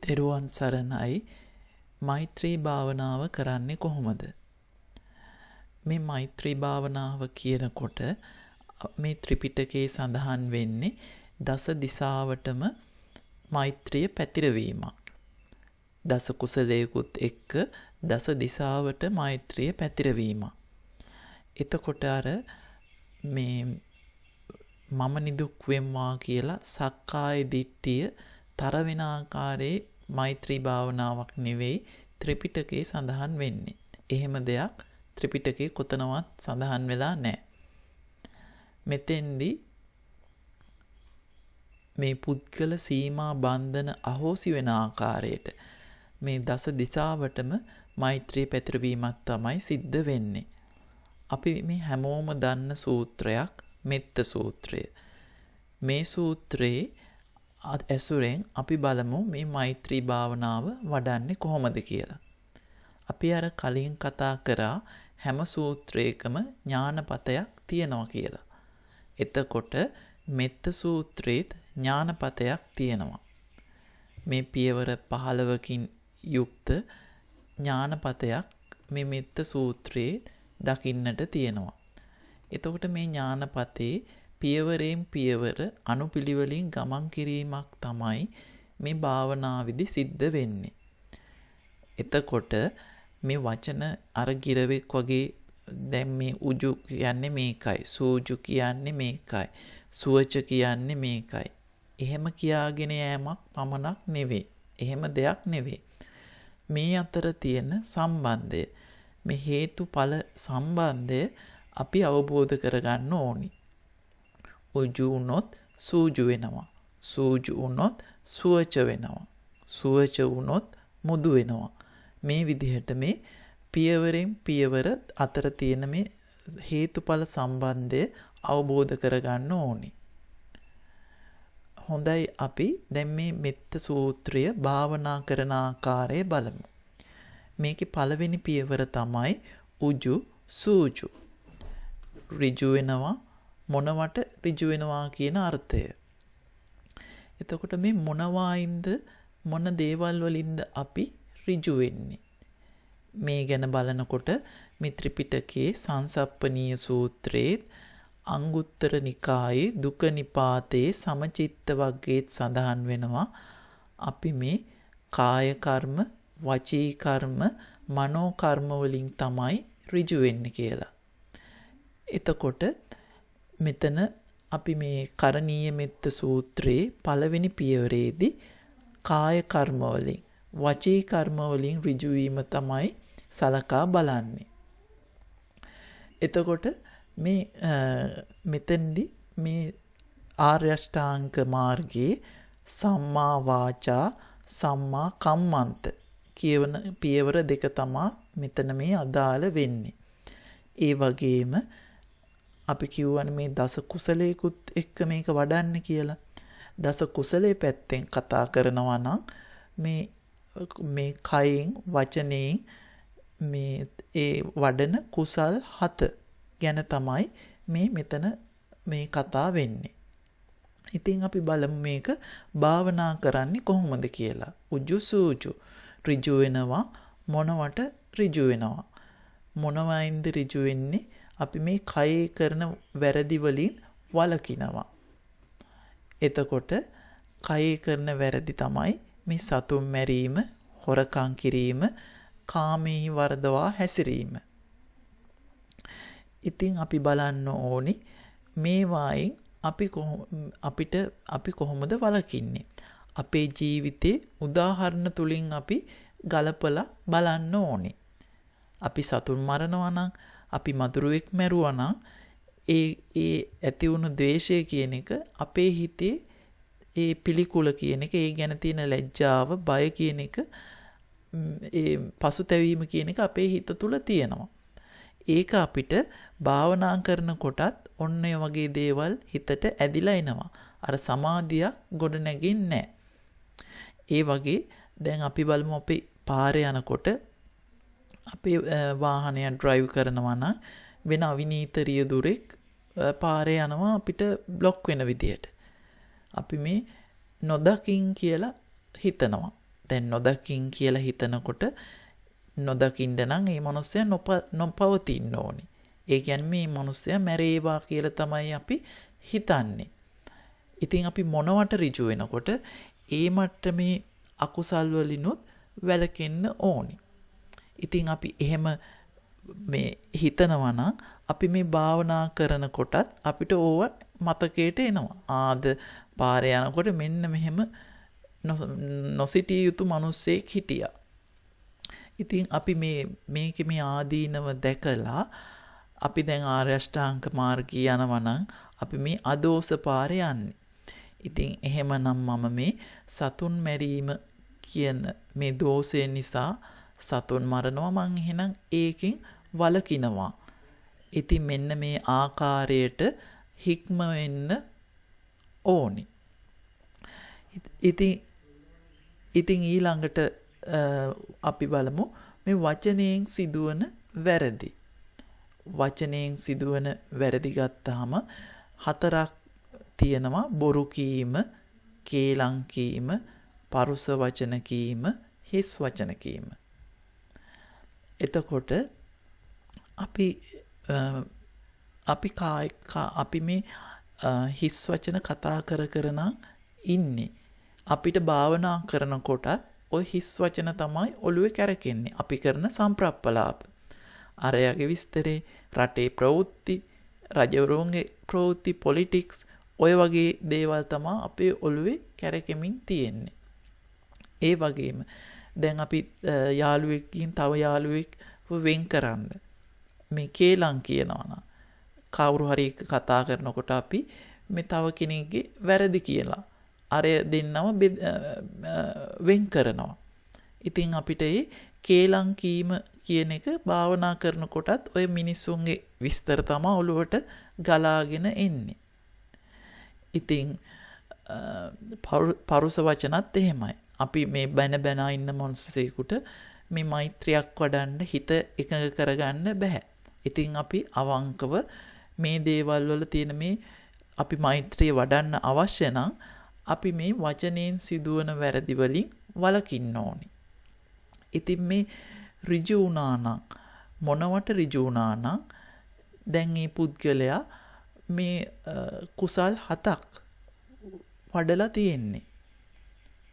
තෙරුවන් සරණයි. මෛත්‍රී භාවනාව කරන්නේ කොහොමද? මේ මෛත්‍රී භාවනාව කියනකොට මේ ත්‍රිපිටකයේ සඳහන් වෙන්නේ දස දිසාවටම මෛත්‍රිය පැතිරවීමක්. දස කුසලයකුත් එක්ක දස දිසාවට මෛත්‍රිය පැතිරවීමක්. එතකොට අර මේ මම නිදුක් වෙම්වා කියලා සක්කාය දිට්ඨිය තර වෙන ආකාරයේ මෛත්‍රී භාවනාවක් නෙවෙයි ත්‍රිපිටකයේ සඳහන් වෙන්නේ. එහෙම දෙයක් ත්‍රිපිටකයේ කොතනවත් සඳහන් වෙලා නැහැ. මෙතෙන්දී මේ පුද්ගල සීමා බන්ධන අහෝසි වෙන ආකාරයට මේ දස දිසාවටම මෛත්‍රී පැතිරවීමක් තමයි සිද්ධ වෙන්නේ. අපි මේ හැමෝම දන්න සූත්‍රයක් මෙත්ත සූත්‍රය. මේ සූත්‍රයේ ඇසුරෙන් අපි බලමු මේ මෛත්‍රී භාවනාව වඩන්නේ කොහොමද කියලා. අපි අර කලින් කතා කරා හැම සූත්‍රයකම ඥානපතයක් තියෙනවා කියලා. එතකොට මෙත්ත සූත්‍රයේත් ඥානපතයක් තියෙනවා. මේ පියවර 15කින් යුක්ත ඥානපතයක් මේ මෙත්ත සූත්‍රයේ දකින්නට තියෙනවා. එතකොට මේ ඥානපතේ පියවරෙන් පියවර අනුපිළිවෙලින් ගමන් කිරීමක් තමයි මේ භාවනාවේදී සිද්ධ වෙන්නේ. එතකොට මේ වචන අර ගිරවෙක් වගේ දැන් මේ උජු කියන්නේ මේකයි, සූජු කියන්නේ මේකයි, සුවච කියන්නේ මේකයි. එහෙම කියාගෙන යෑමක් පමණක් නෙවෙයි. එහෙම දෙයක් නෙවෙයි. මේ අතර තියෙන සම්බන්ධය, මේ හේතුඵල සම්බන්ධය අපි අවබෝධ කරගන්න ඕනි. උජු වුණොත් සූජු වෙනවා. සූජු වුණොත් සුවච වෙනවා. සුවච වුණොත් මුදු වෙනවා. මේ විදිහට මේ පියවරෙන් පියවර අතර තියෙන මේ හේතුඵල සම්බන්ධය අවබෝධ කරගන්න ඕනි. හොඳයි, අපි දැන් මේ මෙත්ත සූත්‍රය භාවනා කරන ආකාරය බලමු. මේකේ පළවෙනි පියවර තමයි උජු සූජු. ඍජු වෙනවා, මොනවට ඍජු වෙනවා කියන අර්ථය. එතකොට මේ මොනවායින්ද, මොන දේවල් වලින්ද අපි ඍජු වෙන්නේ? මේ ගැන බලනකොට මේ ත්‍රිපිටකයේ සංසප්පනීය සූත්‍රයේ අංගුත්තර නිකායේ දුක නිපාතයේ සමචිත්ත වග්ගයේත් සඳහන් වෙනවා අපි මේ කාය කර්ම, වචී කර්ම, මනෝ කර්ම වලින් තමයි ඍජු වෙන්නේ කියලා. එතකොට මෙතන අපි මේ කරණීය මෙත්ත සූත්‍රයේ පළවෙනි පියවරේදී කාය කර්ම වලින්, වචී කර්ම වලින් ඍජු වීම තමයි සලකා බලන්නේ. එතකොට මේ මෙතෙන්දී මේ ආර්ය අෂ්ටාංග මාර්ගයේ සම්මා වාචා, සම්මා කම්මන්ත කියවන පියවර දෙක තමයි මෙතන මේ අදාළ වෙන්නේ. ඒ වගේම අපි කියවනේ මේ දස කුසලයකුත් එක්ක මේක වඩන්න කියලා. දස කුසලයේ පැත්තෙන් කතා කරනවා නම් මේ කයෙන්, වචනයෙන් මේ ඒ වඩන කුසල් 7 ගැන තමයි මේ මෙතන මේ කතා වෙන්නේ. ඉතින් අපි බලමු මේක භාවනා කරන්නේ කොහොමද කියලා. උජු සූජු ඍජු වෙනවා, මොනවට ඍජු වෙනවා? මොනවයින්ද ඍජු වෙන්නේ? අපි මේ කයේ කරන වැරදි වලින් වළකිනවා. එතකොට කයේ කරන වැරදි තමයි මේ සතුන් මැරීම, හොරකම් කිරීම, කාමයේ වර්ධවා හැසිරීම. ඉතින් අපි බලන්න ඕනි මේ වයින් අපි කොහොමද වළකින්නේ? අපේ ජීවිතේ උදාහරණ තුලින් අපි ගලපලා බලන්න ඕනි. අපි සතුන් මරනවා නම්, අපි මදුරුවෙක් මැරුවා නම් ඒ ඇති වුණු ද්වේෂය කියන එක අපේ හිතේ ඒ පිළිකුල කියන එක, ඒ ගැන තියෙන ලැජ්ජාව, බය කියන එක, ඒ පසුතැවීම කියන එක අපේ හිත තුල තියෙනවා. ඒක අපිට භාවනා කරනකොටත් ඔන්න ඔය වගේ දේවල් හිතට ඇදිලා එනවා. අර සමාධිය ගොඩ නැගින්නේ නැහැ. ඒ වගේ දැන් අපි බලමු අපි පාරේ යනකොට අපේ වාහනය ඩ්‍රයිව් කරනවා නම් වෙන අවිනීත රියදුරෙක් පාරේ යනවා අපිට බ්ලොක් වෙන විදියට. අපි මේ නොදකින් කියලා හිතනවා. දැන් නොදකින් කියලා හිතනකොට නොදකින්න නම් මේ මිනිස්සයා නොපවතින්න ඕනේ. ඒ කියන්නේ මේ මිනිස්සයා මැරේවා කියලා තමයි අපි හිතන්නේ. ඉතින් අපි මොනවට ඍජු වෙනකොට ඒ මට්ටමේ අකුසල් වලිනුත් වැළකෙන්න ඕනේ. ඉතින් අපි එහෙම මේ හිතනවා නම් අපි මේ භාවනා කරනකොටත් අපිට ඕව මතකයට එනවා. ආද පාරේ යනකොට මෙන්න මෙහෙම නොසිටිය යුතු මිනිස්සෙක් හිටියා. ඉතින් අපි මේකේ මේ ආදීනව දැකලා අපි දැන් ආර්ය අෂ්ටාංග මාර්ගය යනවා නම් අපි මේ අදෝස පාරේ යන්නේ. ඉතින් එහෙමනම් මම මේ සතුන් මැරීම කියන මේ දෝෂය නිසා සතුන් මරනවා මං එහෙනම් ඒකෙන් වළකිනවා. ඉතින් මෙන්න මේ ආකාරයට හික්ම වෙන්න ඕනි. ඉතින් ඊළඟට අපි බලමු මේ වචනයෙන් සිදුවන වැරදි. වචනයෙන් සිදුවන වැරදි ගත්තාම 4ක් තියෙනවා. බොරු කීම, කේලම් කීම, පරුස වචන කීම, හිස් වචන කීම. එතකොට අපි මේ හිස් වචන කතා කර නම් ඉන්නේ. අපිට භාවනා කරනකොටත් ওই හිස් වචන තමයි ඔළුවේ කැරකෙන්නේ. අපි කරන සම්ප්‍රප්පලාප. අරයාගේ විස්තරේ, රටේ ප්‍රවෘත්ති, රජවරුන්ගේ ප්‍රවෘත්ති, පොලිටික්ස් ඔය වගේ දේවල් තමයි අපේ ඔළුවේ කැරකෙමින් තියෙන්නේ. ඒ වගේම දැන් අපි යාළුවෙක්ගෙන් තව යාළුවෙක් වෙන් කරන්න මේ කේලම් කියනවා නම් කවුරු හරි කතා කරනකොට අපි මේ තව කෙනෙක්ගේ වැරදි කියලා අර දෙන්නම වෙන් කරනවා. ඉතින් අපිට මේ කේලම් කීම කියන එක භාවනා කරනකොටත් ඔය මිනිස්සුන්ගේ විස්තර තමයි ඔළුවට ගලාගෙන එන්නේ. ඉතින් පරුස වචනත් එහෙමයි. අපි මේ බැන ඉන්න මොන්සෙකුට මේ මෛත්‍රියක් වඩන්න හිත එකඟ කරගන්න බෑ. ඉතින් අපි අවංකව මේ දේවල් වල තියෙන මේ අපි මෛත්‍රිය වඩන්න අවශ්‍ය නම් අපි මේ වචනයෙන් සිදුවන වැරදි වලින් වළකින්න ඕනි. ඉතින් මේ ඍජු වුණා නම් මොනවට ඍජු වුණා නම් දැන් මේ පුද්ගලයා මේ කුසල් 7ක් වඩලා තියෙන්නේ.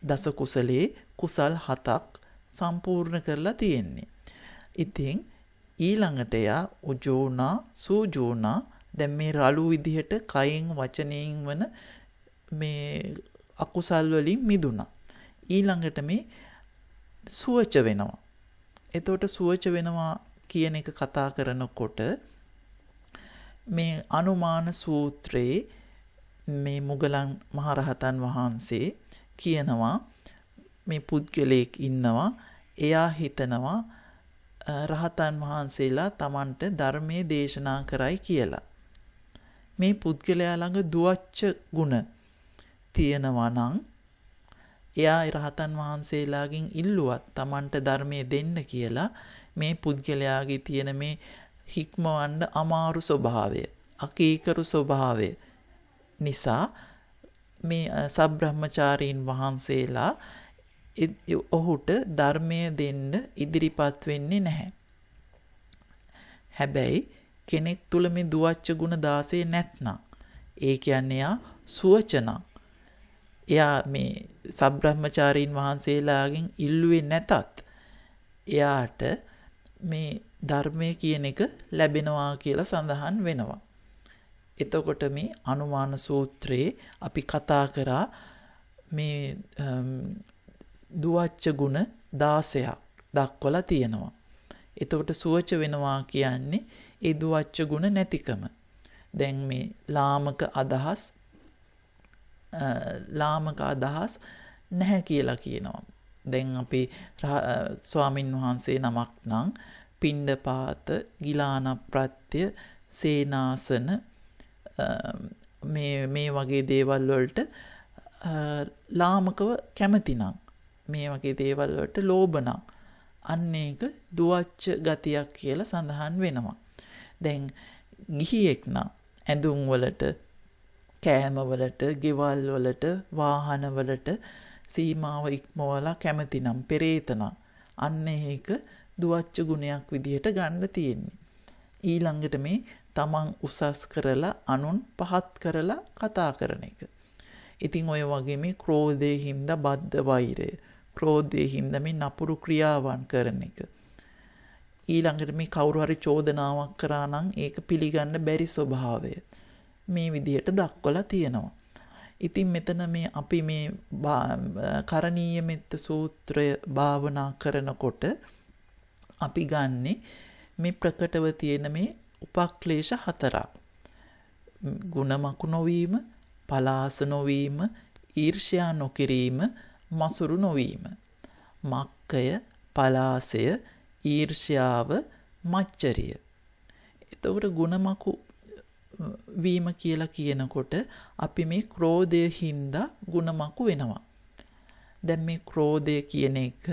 දස කුසලයේ කුසල් 7ක් සම්පූර්ණ කරලා තියෙන්නේ. ඉතින් ඊළඟට යා උජෝනා සූජෝනා දැන් මේ රළු විදිහට කයින් වචනයෙන් වන මේ අකුසල් වලින් මිදුණා. ඊළඟට මේ සුවච වෙනවා. එතකොට සුවච වෙනවා කියන එක කතා කරනකොට මේ අනුමාන සූත්‍රයේ මේ මුගලන් මහරහතන් වහන්සේ කියනවා මේ පුද්ගලයෙක් ඉන්නවා. එයා හිතනවා රහතන් වහන්සේලා Tamanට ධර්මයේ දේශනා කරයි කියලා. මේ පුද්ගලයා ළඟ දුවච්ච ගුණ තියෙනවා නම් එයා රහතන් වහන්සේලාගෙන් ඉල්ලුවත් Tamanට ධර්මයේ දෙන්න කියලා මේ පුද්ගලයාගේ තියෙන මේ හික්මවන්න අමාරු ස්වභාවය, අකීකරු ස්වභාවය නිසා මේ සබ්‍රහ්මචාරීන් වහන්සේලා ඔහුට ධර්මය දෙන්න ඉදිරිපත් වෙන්නේ නැහැ. හැබැයි කෙනෙක් තුල මේ දුවච්ච ගුණ 16 නැත්නම් ඒ කියන්නේ යා සුවචන. එයා මේ සබ්‍රහ්මචාරීන් වහන්සේලාගෙන් ඉල්ලුවේ නැතත් එයාට මේ ධර්මය කියන එක ලැබෙනවා කියලා සඳහන් වෙනවා. එතකොට මේ අනුමාන සූත්‍රයේ අපි කතා කරා මේ දුවච්ච ගුණ 16ක් දක්වලා තියෙනවා. එතකොට සුවච වෙනවා කියන්නේ ඒ දුවච්ච ගුණ නැතිකම. දැන් මේ ලාමක අදහස් නැහැ කියලා කියනවා. දැන් අපි ස්වාමින් වහන්සේ නමක් නම් පිණ්ඩපාත, ගිලාන ප්‍රත්‍ය, සේනාසන මේ වගේ දේවල් වලට ලාමකව කැමති නම්, මේ වගේ දේවල් වලට ලෝභ නම් අන්න ඒක දුවච්ච ගතියක් කියලා සඳහන් වෙනවා. දැන් ගිහියෙක් නම් ඇඳුම් වලට, කෑම වලට, ගෙවල් වලට, වාහන වලට සීමාව ඉක්මවලා කැමතිනම් පෙරේතනම් අන්න ඒක දුවච්ච ගුණයක් විදිහට ගන්න තියෙන්නේ. ඊළඟට මේ තමන් උසස් කරලා අනුන් පහත් කරලා කතා කරන එක. ඉතින් ඔය වගේ මේ ක්‍රෝධයෙන් හින්දා බද්ධ වෛරය, ක්‍රෝධයෙන් හින්දා මේ නපුරු ක්‍රියාවන් කරන එක. ඊළඟට මේ කවුරු හරි චෝදනාවක් කරා නම් ඒක පිළිගන්න බැරි ස්වභාවය මේ විදිහට දක්වලා තියෙනවා. ඉතින් මෙතන මේ අපි මේ කරණීය මෙත්ත සූත්‍රය භාවනා කරනකොට අපි ගන්නෙ මේ ප්‍රකටව තියෙන මේ උපක්ලේශ 4ක්. ගුණමකු නොවීම, පලාස නොවීම, ඊර්ෂ්‍යා නොකිරීම, මසුරු නොවීම. මක්කය, පලාසය, ඊර්ෂ්‍යාව, මච්චරිය. එතකොට ගුණමකු වීම කියලා කියනකොට අපි මේ ක්‍රෝධය හින්දා ගුණමකු වෙනවා. දැන් මේ ක්‍රෝධය කියන එක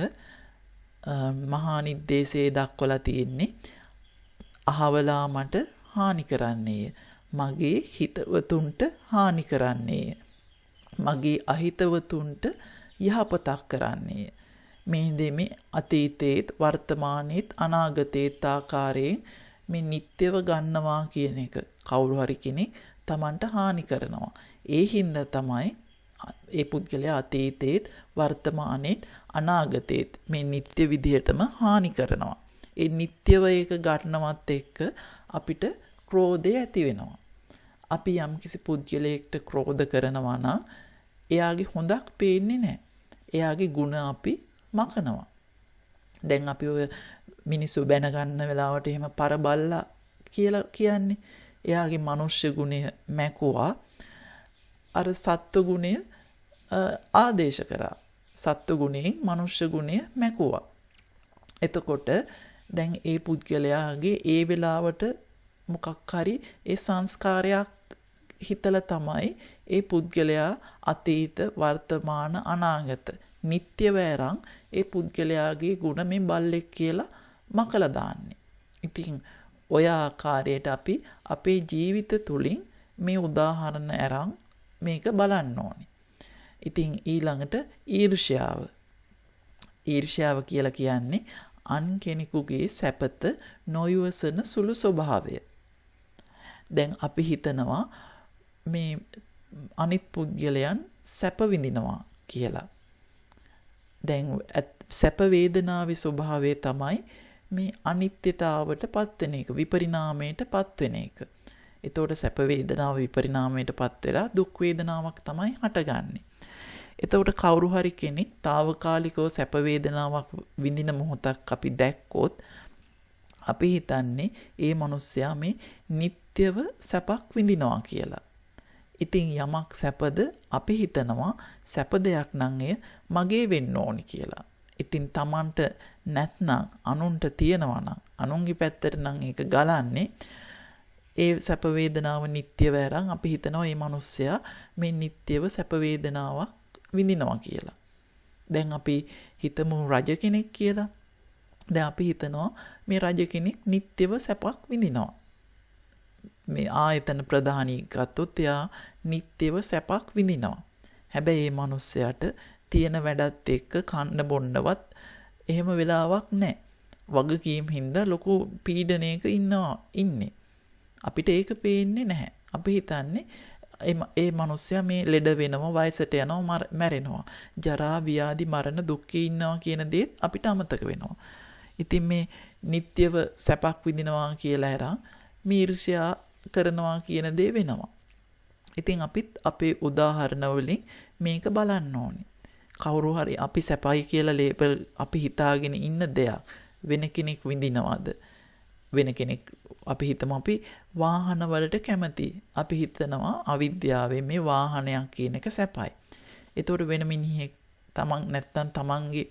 මහා නිද්දේශයේ දක්වලා තියෙන්නේ අහවලා මට හානි කරන්නේය. මගේ හිතවතුන්ට හානි කරන්නේය. මගේ අහිතවතුන්ට යහපතක් කරන්නේය. මේ දෙමේ අතීතේත් වර්තමානයේත් අනාගතේත් ආකාරයෙන් මේ නිත්‍යව ගන්නවා කියන එක. කවුරු හරි කෙනෙක් Tamanට හානි කරනවා. ඒ හින්දා තමයි ඒ පුද්ගලයා අතීතේත් වර්තමානයේත් අනාගතේත් මේ නිත්‍ය විදිහටම හානි කරනවා. ඒ නිත්‍යව ඒක ගන්නවත් එක්ක අපිට ක්‍රෝධය ඇති වෙනවා. අපි යම්කිසි පුද්ගලයෙක්ට ක්‍රෝධ කරනවා නම් එයාගේ හොඳක් පේන්නේ නැහැ. එයාගේ ಗುಣ අපි මකනවා. දැන් අපි ඔය මිනිස්සු බැන ගන්න වෙලාවට එහෙම පරබල්ලා කියලා කියන්නේ එයාගේ මනුෂ්‍ය ගුණය මැකුවා අර සත්ව ගුණය ආදේශ කරා. සත්ව ගුණයෙන් මනුෂ්‍ය ගුණය මැකුවා. එතකොට දැන් ඒ පුද්ගලයාගේ ඒ වෙලාවට මොකක් හරි ඒ සංස්කාරයක් හිතලා තමයි ඒ පුද්ගලයා අතීත වර්තමාන අනාගත නිත්‍ය වේරං ඒ පුද්ගලයාගේ ගුණ මේ බල්ලෙක් කියලා මකලා දාන්නේ. ඉතින් ඔය ආකාරයට අපි අපේ ජීවිත තුලින් මේ උදාහරණ අරන් මේක බලන්න ඕනේ. ඉතින් ඊළඟට ඊර්ෂ්‍යාව. ඊර්ෂ්‍යාව කියලා කියන්නේ අන් කෙනෙකුගේ සැපත නොයවසන සුළු ස්වභාවය. දැන් අපි හිතනවා මේ අනිත් පුද්ගලයන් සැප විඳිනවා කියලා. දැන් සැප වේදනාවේ ස්වභාවය තමයි මේ අනිත්‍යතාවට පත් වෙන එක, විපරිණාමයට පත් වෙන එක. එතකොට සැප වේදනාව විපරිණාමයට පත් වෙලා දුක් වේදනාවක් තමයි හටගන්නේ. එතකොට කවුරු හරි කෙනෙක් తాවකාලිකව සැප වේදනාවක් විඳින මොහොතක් අපි දැක්කොත් අපි හිතන්නේ ඒ මිනිස්සයා මේ නිට්ටයව සැපක් විඳිනවා කියලා. ඉතින් යමක් සැපද අපි හිතනවා සැප දෙයක් නම් එය මගේ වෙන්න ඕනි කියලා. ඉතින් Tamanට නැත්නම් අනුන්ට තියනවා නම් අනුන්ගේ පැත්තට නම් ඒක ගලන්නේ ඒ සැප වේදනාව නිට්ටය වරන් අපි හිතනවා මේ මිනිස්සයා මේ නිට්ටයව සැප වේදනාවක් විඳිනවා කියලා. දැන් අපි හිතමු රජ කෙනෙක් කියලා. දැන් අපි හිතනවා මේ රජ කෙනෙක් නිට්ටයව සැපක් විඳිනවා. මේ ආයතන ප්‍රධානී ගත්තොත් එයා නිට්ටයව සැපක් විඳිනවා. හැබැයි මේ මිනිස්සයාට තියෙන වැඩත් එක්ක කන්න බොන්නවත් එහෙම වෙලාවක් නැහැ. වගකීම් හින්දා ලොකු පීඩනයක ඉන්නේ. අපිට ඒක පේන්නේ නැහැ. අපි හිතන්නේ ඒ මිනිස්සයා මේ ලෙඩ වෙනවා, වයසට යනවා, මැරෙනවා. ජරා ව්‍යාධි මරණ දුක්ඛේ ඉන්නවා කියන දේත් අපිට අමතක වෙනවා. ඉතින් මේ නිට්ටයව සැපක් විඳිනවා කියලා අරන් ඊර්ෂ්‍යා කරනවා කියන දේ වෙනවා. ඉතින් අපිත් අපේ උදාහරණ වලින් මේක බලන්න ඕනේ. කවුරු හරි අපි සැපයි කියලා ලේබල් අපි හිතාගෙන ඉන්න දෙයක් වෙන කෙනෙක් විඳිනවද? වෙන කෙනෙක් අපි හිතමු අපි වාහන වලට කැමති. අපි හිතනවා අවිද්‍යාවෙන් මේ වාහනයක් කියන එක සැපයි. ඒතකොට වෙන මිනිහෙක් තමන් නැත්තම් තමන්ගේ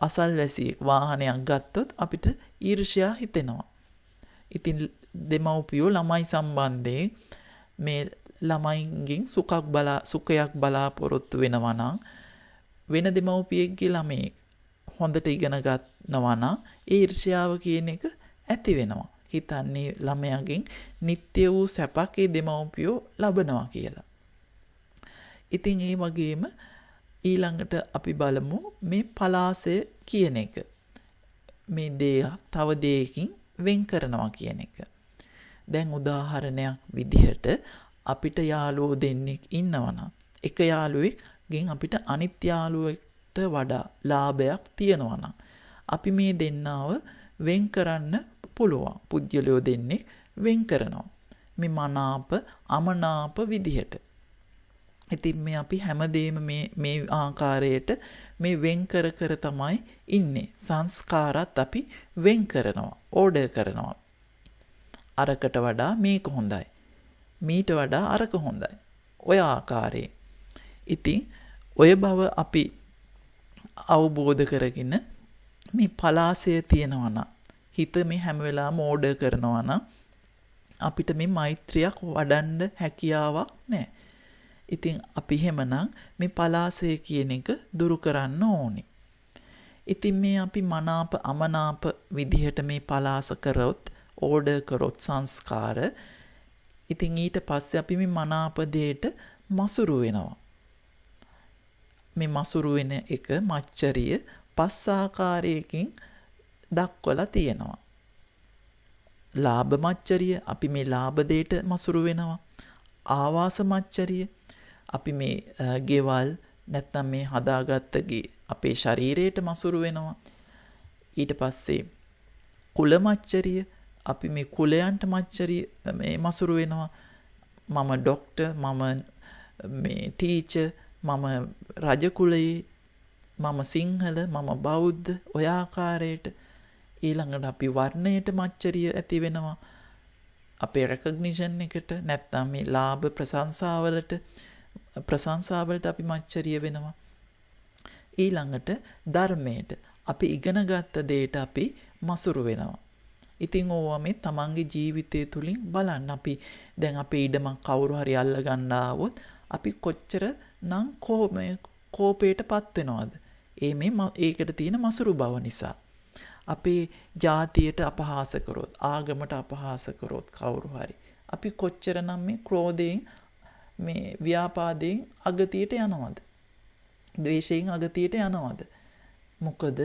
අසල්වැසියෙක් වාහනයක් ගත්තොත් අපිට ඊර්ෂ්‍යා හිතෙනවා. ඉතින් දෙමව්පියෝ ළමයි සම්බන්ධයෙන් මේ ළමයින්ගෙන් සුඛයක් බලාපොරොත්තු වෙනවා නම් වෙන දෙමව්පියෙක්ගේ ළමයෙක් හොඳට ඉගෙන ගන්නවා නම් ඒ ඊර්ෂ්‍යාව කියන එක ඇති වෙනවා. හිතන්නේ ළමයාගෙන් නිත්‍ය වූ සැපක් ඒ දෙමව්පියෝ ලබනවා කියලා. ඉතින් ඒ වගේම ඊළඟට අපි බලමු මේ පලාසය කියන එක. මේ දෙයක් තව දෙයකින් වෙන් කරනවා කියන එක. දැන් උදාහරණයක් විදිහට අපිට යාළුවෝ දෙන්නෙක් ඉන්නවනම් එක යාළුවෙක්ගෙන් අපිට අනිත් යාළුවෙක්ට වඩා ලාභයක් තියෙනවා නම් අපි මේ දෙන්නාව වෙන් කරන්න පුළුවන්. පුද්ගලයෝ දෙන්නෙක් වෙන් කරනවා. මේ මනාප අමනාප විදිහට. ඉතින් මේ අපි හැමදේම මේ ආකාරයට මේ වෙන් කර තමයි ඉන්නේ. සංස්කාරات අපි වෙන් කරනවා, ඕඩර් කරනවා. අරකට වඩා මේක හොඳයි. මීට වඩා අරක හොඳයි. ඔය ආකාරයෙන්. ඉතින් ඔය බව අපි අවබෝධ කරගෙන මේ පලාසය තියෙනවා නම් හිත මේ හැම වෙලාවම ඕඩර් කරනවා නම් අපිට මේ මෛත්‍රියක් වඩන්න හැකියාවක් නැහැ. ඉතින් අපි හැමනම් මේ පලාසය කියන එක දුරු කරන්න ඕනේ. ඉතින් මේ අපි මනාප අමනාප විදිහට මේ පලාස කරොත් ඕඩර් කරොත් සංස්කාර ඉතින් ඊට පස්සේ අපි මේ මනාප දෙයට මසුරු වෙනවා. මේ මසුරු වෙන එක මච්චරිය 5 ආකාරයකින් දක්වලා තියෙනවා. ලාභ මච්චරිය අපි මේ ලාභ දෙයට මසුරු වෙනවා. ආවාස මච්චරිය අපි මේ ගෙවල් නැත්නම් මේ හදාගත්ත අපේ ශරීරයට මසුරු වෙනවා. ඊට පස්සේ කුල මච්චරිය අපි මේ කුලයන්ට මච්චරිය මේ මසුරු වෙනවා. මම ડોක්ටර්, මම මේ ටීචර්, මම රජ කුලයේ, මම සිංහල, මම බෞද්ධ ඔය ආකාරයට. ඊළඟට අපි වර්ණයට මච්චරිය ඇති වෙනවා. අපේ රෙකග්නිෂන් එකට නැත්නම් මේ ලාභ ප්‍රශංසාවලට අපි මච්චරිය වෙනවා. ඊළඟට ධර්මයට අපි ඉගෙනගත්ත දෙයට අපි මසුරු වෙනවා. ඉතින් ඕවා මේ තමන්ගේ ජීවිතය තුලින් බලන්න. අපි දැන් අපේ ඉඩමක් කවුරු හරි අල්ල ගන්න ආවොත් අපි කොච්චර නම් කෝපයටපත් වෙනවද? ඒකට තියෙන මසුරු බව නිසා. අපේ ජාතියට අපහාස කරොත්, ආගමට අපහාස කරොත් කවුරු හරි අපි කොච්චරනම් මේ ක්‍රෝධයෙන් මේ ව්‍යාපාදයෙන් අගතියට යනවද? ද්වේෂයෙන් අගතියට යනවද? මොකද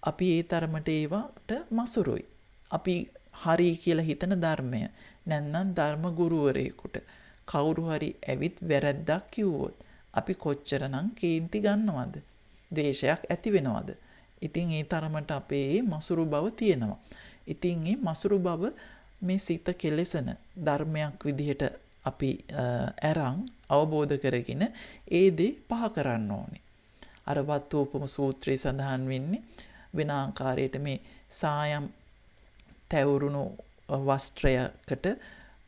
අපි ඒ තරමට ඒවට මසුරුයි. අපි හරි කියලා හිතන ධර්මය නැත්නම් ධර්ම ගුරුවරයෙකුට කවුරු හරි ඇවිත් වැරද්දක් කිව්වොත් අපි කොච්චරනම් කේන්ති ගන්නවද? ද්වේෂයක් ඇති වෙනවද? ඉතින් ඒ තරමට අපේ මසුරු බව තියෙනවා. ඉතින් මේ මසුරු බව මේ සිත කෙලෙසන ධර්මයක් විදිහට අපි අරන් අවබෝධ කරගෙන ඒ දේ පහ කරන්න ඕනේ. අර වත්තෝපම සූත්‍රයේ සඳහන් වෙන්නේ වෙන ආකාරයට මේ සායම් තැවුරුණු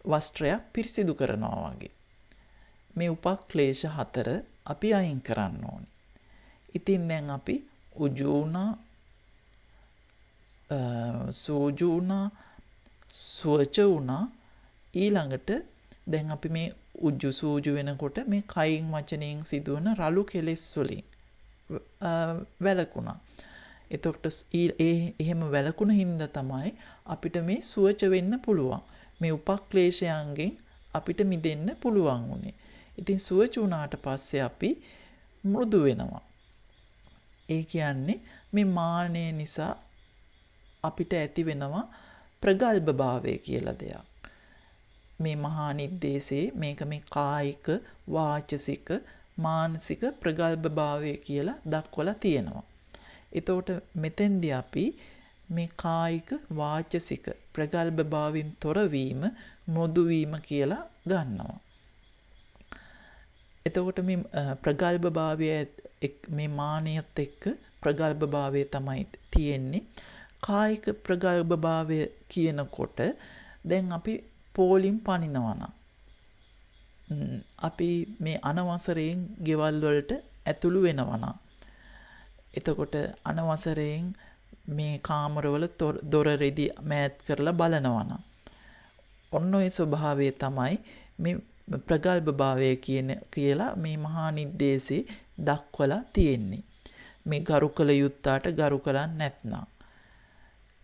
වස්ත්‍රයක් පිරිසිදු කරනවා වගේ. මේ උපක්ලේශ 4 අපි අයින් කරන්න ඕනේ. ඉතින් දැන් අපි උජුණා, සෝජුණා, සුවචුණා ඊළඟට දැන් අපි මේ උජු සූජු වෙනකොට මේ කයින් වචනයෙන් සිදුවන රළු කෙලෙස් වලින් වැළකුණා. එතකොට එහෙම වැළකුණ හින්දා තමයි අපිට මේ සුවච වෙන්න පුළුවන්. මේ උපක්ලේශයන්ගෙන් අපිට මිදෙන්න පුළුවන් උනේ. ඉතින් සුවච වුණාට පස්සේ අපි මෘදු වෙනවා. ඒ කියන්නේ මේ මානය නිසා අපිට ඇති වෙනවා ප්‍රගල්භ භාවය කියලා දෙයක්. මේ මහා නිද්දේශේ මේක මේ කායික, වාචසික, මානසික ප්‍රගල්භ භාවය කියලා දක්වලා තියෙනවා. එතකොට මෙතෙන්දී අපි මේ කායික, වාචසික ප්‍රගල්භ භාවයෙන් තොරවීම මෘදු වීම කියලා ගන්නවා. එතකොට මේ ප්‍රගල්භ භාවය මේ මානියත් එක්ක ප්‍රගල්භ භාවය තමයි තියෙන්නේ. කායික ප්‍රගල්භ භාවය කියනකොට දැන් අපි පෝලිම් පනිනවා නම් අපි මේ අනවසරයෙන් ගෙවල් වලට ඇතුළු වෙනවා නම් එතකොට අනවසරයෙන් මේ කාමරවල දොර රෙදි මෑත් කරලා බලනවා නම් ඔන්න ඔය ස්වභාවය තමයි මේ ප්‍රගල්භ භාවය කියලා මේ මහා නිද්දේශේ දක්වලා තියෙන්නේ. මේ ගරු කළ යුත්තාට ගරු කරන්නේ නැත්නම්.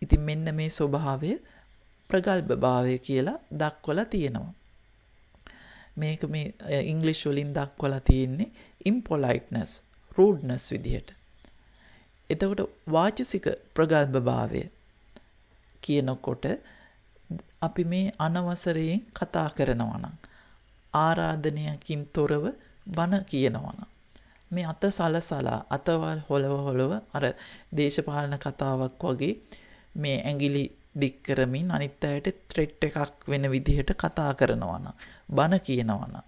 ඉතින් මෙන්න මේ ස්වභාවය ප්‍රගල්භ භාවය කියලා දක්වලා තියෙනවා. මේක මේ ඉංග්‍රීසි වලින් දක්වලා තියෙන්නේ impoliteness, rudeness විදිහට. එතකොට වාචසික ප්‍රගල්භභාවය කියනකොට අපි මේ අනවසරයෙන් කතා කරනවා නම් ආරාධනයකින් තොරව බණ කියනවා නම් මේ අත සලසලා අතවල් හොලව අර දේශපාලන කතාවක් වගේ මේ ඇඟිලි දික් කරමින් අනිත් අයට ත්‍රෙට් එකක් වෙන විදිහට කතා කරනවා නම් බණ කියනවා නම්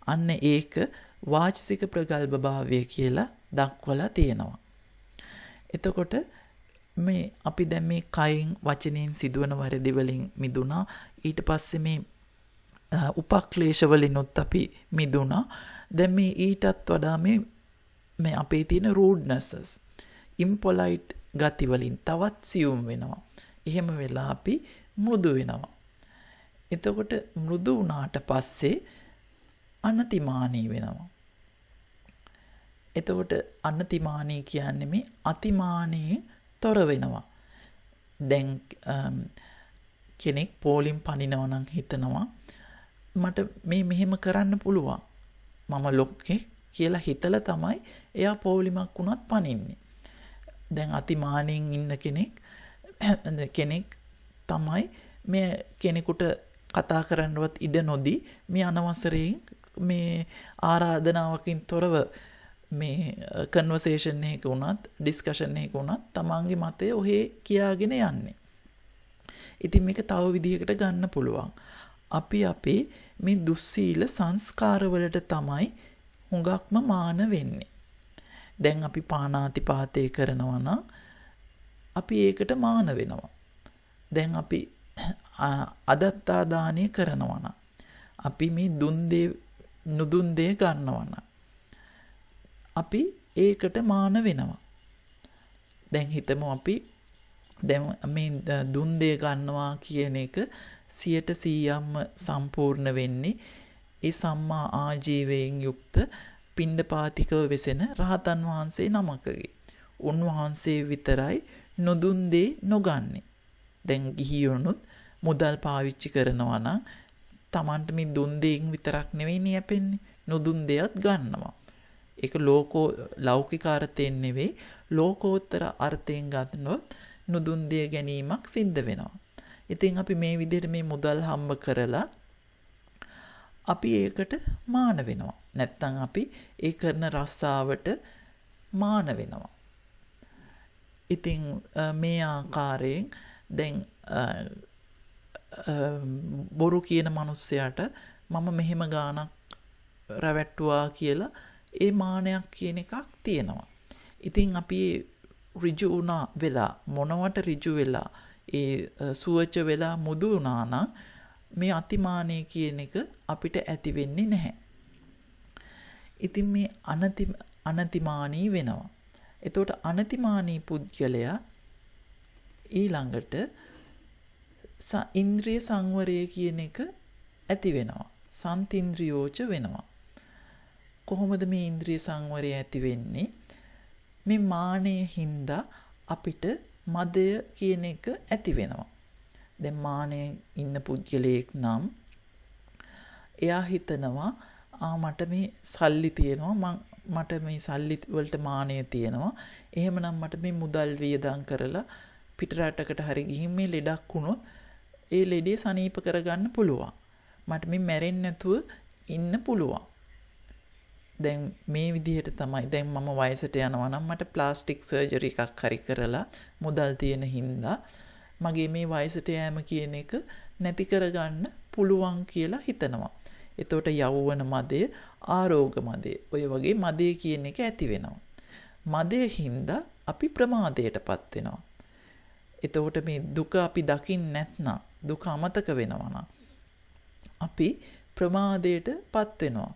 අන්න ඒක වාචසික ප්‍රගල්භභාවය කියලා දක්වලා තියෙනවා. එතකොට මේ අපි දැන් මේ කයින් වචනෙන් සිදුවන වැරදි වලින් මිදුණා. ඊට පස්සේ මේ උපක්ලේශ වලිනුත් අපි මිදුණා. දැන් මේ ඊටත් වඩා මේ අපේ තියෙන rudenesses, impolite ගති වලින් තවත් සියුම් වෙනවා. එහෙම වෙලා අපි මෘදු වෙනවා. එතකොට මෘදු වුණාට පස්සේ අනතිමානී වෙනවා. එතකොට අනතිමානී කියන්නේ මේ අතිමානී තොර වෙනවා. දැන් කෙනෙක් පොලින් පනිනවා නම් හිතනවා මට මේ මෙහෙම කරන්න පුළුවන්. මම ලොක්කේ කියලා හිතලා තමයි එයා පොලිමක් වුණත් පනින්නේ. දැන් අතිමානයෙන් ඉන්න කෙනෙක් තමයි මේ කෙනෙකුට කතා කරන්නවත් ඉඩ නොදී මේ අනවසරයෙන් මේ ආරාධනාවකින් තොරව මේ කන්වර්සේෂන් එකක වුණත් ඩිස්කෂන් එකක වුණත් තමන්ගේ මතය ඔහේ කියාගෙන යන්නේ. ඉතින් මේක තව විදිහකට ගන්න පුළුවන්. අපි අපේ මේ දුස්සීල සංස්කාරවලට තමයි හුඟක්ම මාන වෙන්නේ. දැන් අපි පාණාතිපාතේ කරනවා නම් අපි ඒකට මාන වෙනවා. දැන් අපි අදත්තා දානය කරනවා නම් අපි මේ නුදුන් දේ ගන්නවා නම් අපි ඒකට මාන වෙනවා. දැන් හිතමු අපි දැන් මේ දුන් දේ ගන්නවා කියන එක 100%ක්ම සම්පූර්ණ වෙන්නේ ඒ සම්මා ආජීවයෙන් යුක්ත පිණ්ඩපාතිකව වෙසෙන රහතන් වහන්සේ නමකගේ. උන්වහන්සේ විතරයි නොදුන් දේ නොගන්නේ. දැන් ගිහියොනුත් මුදල් පාවිච්චි කරනවා නම් Tamanට මේ දුන් දෙයින් විතරක් නෙවෙයි යැපෙන්නේ. නොදුන් දෙයක් ගන්නවා. ඒක ලෞකික අර්ථයෙන් නෙවෙයි ලෝකෝත්තර අර්ථයෙන් ගන්නොත් නුදුන් දෙය ගැනීමක් සිද්ධ වෙනවා. ඉතින් අපි මේ විදිහට මේ මුදල් හම්බ කරලා අපි ඒකට මාන වෙනවා. නැත්තම් අපි ඒ කරන රස්සාවට මාන වෙනවා. ඉතින් මේ ආකාරයෙන් දැන් බොරු කියන මිනිස්සයාට මම මෙහෙම ගාණක් රැවට්ටුවා කියලා ඒ මානයක් කියන එකක් තියෙනවා. ඉතින් අපි ඍජු වුණා වෙලා මොනවට ඍජු වෙලා ඒ සුවච වෙලා මුදු වුණා නම් මේ අතිමානය කියන එක අපිට ඇති වෙන්නේ නැහැ. ඉතින් මේ අනතිමානී වෙනවා. එතකොට අනතිමානී පුද්ගලයා ඊළඟට ඉන්ද්‍රිය සංවරය කියන එක ඇති වෙනවා. සන්තින්ද්‍රියෝච වෙනවා. කොහොමද මේ ඉන්ද්‍රිය සංවරය ඇති වෙන්නේ? මේ මානයේ හින්දා අපිට මදය කියන එක ඇති වෙනවා. දැන් මානයේ ඉන්න පුද්ගලයෙක් නම් එයා හිතනවා මට මේ සල්ලි තියෙනවා මට මේ සල්ලි වලට මානය තියෙනවා. එහෙමනම් මට මේ මුදල් වියදම් කරලා පිටරටකට හරි ගිහින් මේ ලෙඩක් වුණොත් ඒ ලෙඩේ සනීප කරගන්න පුළුවන්. මට මේ මැරෙන්නේ නැතුව ඉන්න පුළුවන්. දැන් මේ විදිහට තමයි දැන් මම වයසට යනවා නම් මට ප්ලාස්ටික් සර්ජරි එකක් හරි කරලා මුදල් තියෙන හින්දා මගේ මේ වයසට යෑම කියන එක නැති කරගන්න පුළුවන් කියලා හිතනවා. එතකොට යෞවන මදය, ආරෝග්‍ය මදය, ඔය වගේ මදය කියන එක ඇති වෙනවා. මදය හින්දා අපි ප්‍රමාදයටපත් වෙනවා. එතකොට මේ දුක අපි දකින්නේ නැත්නම් දුක අමතක වෙනවා නම් අපි ප්‍රමාදයටපත් වෙනවා.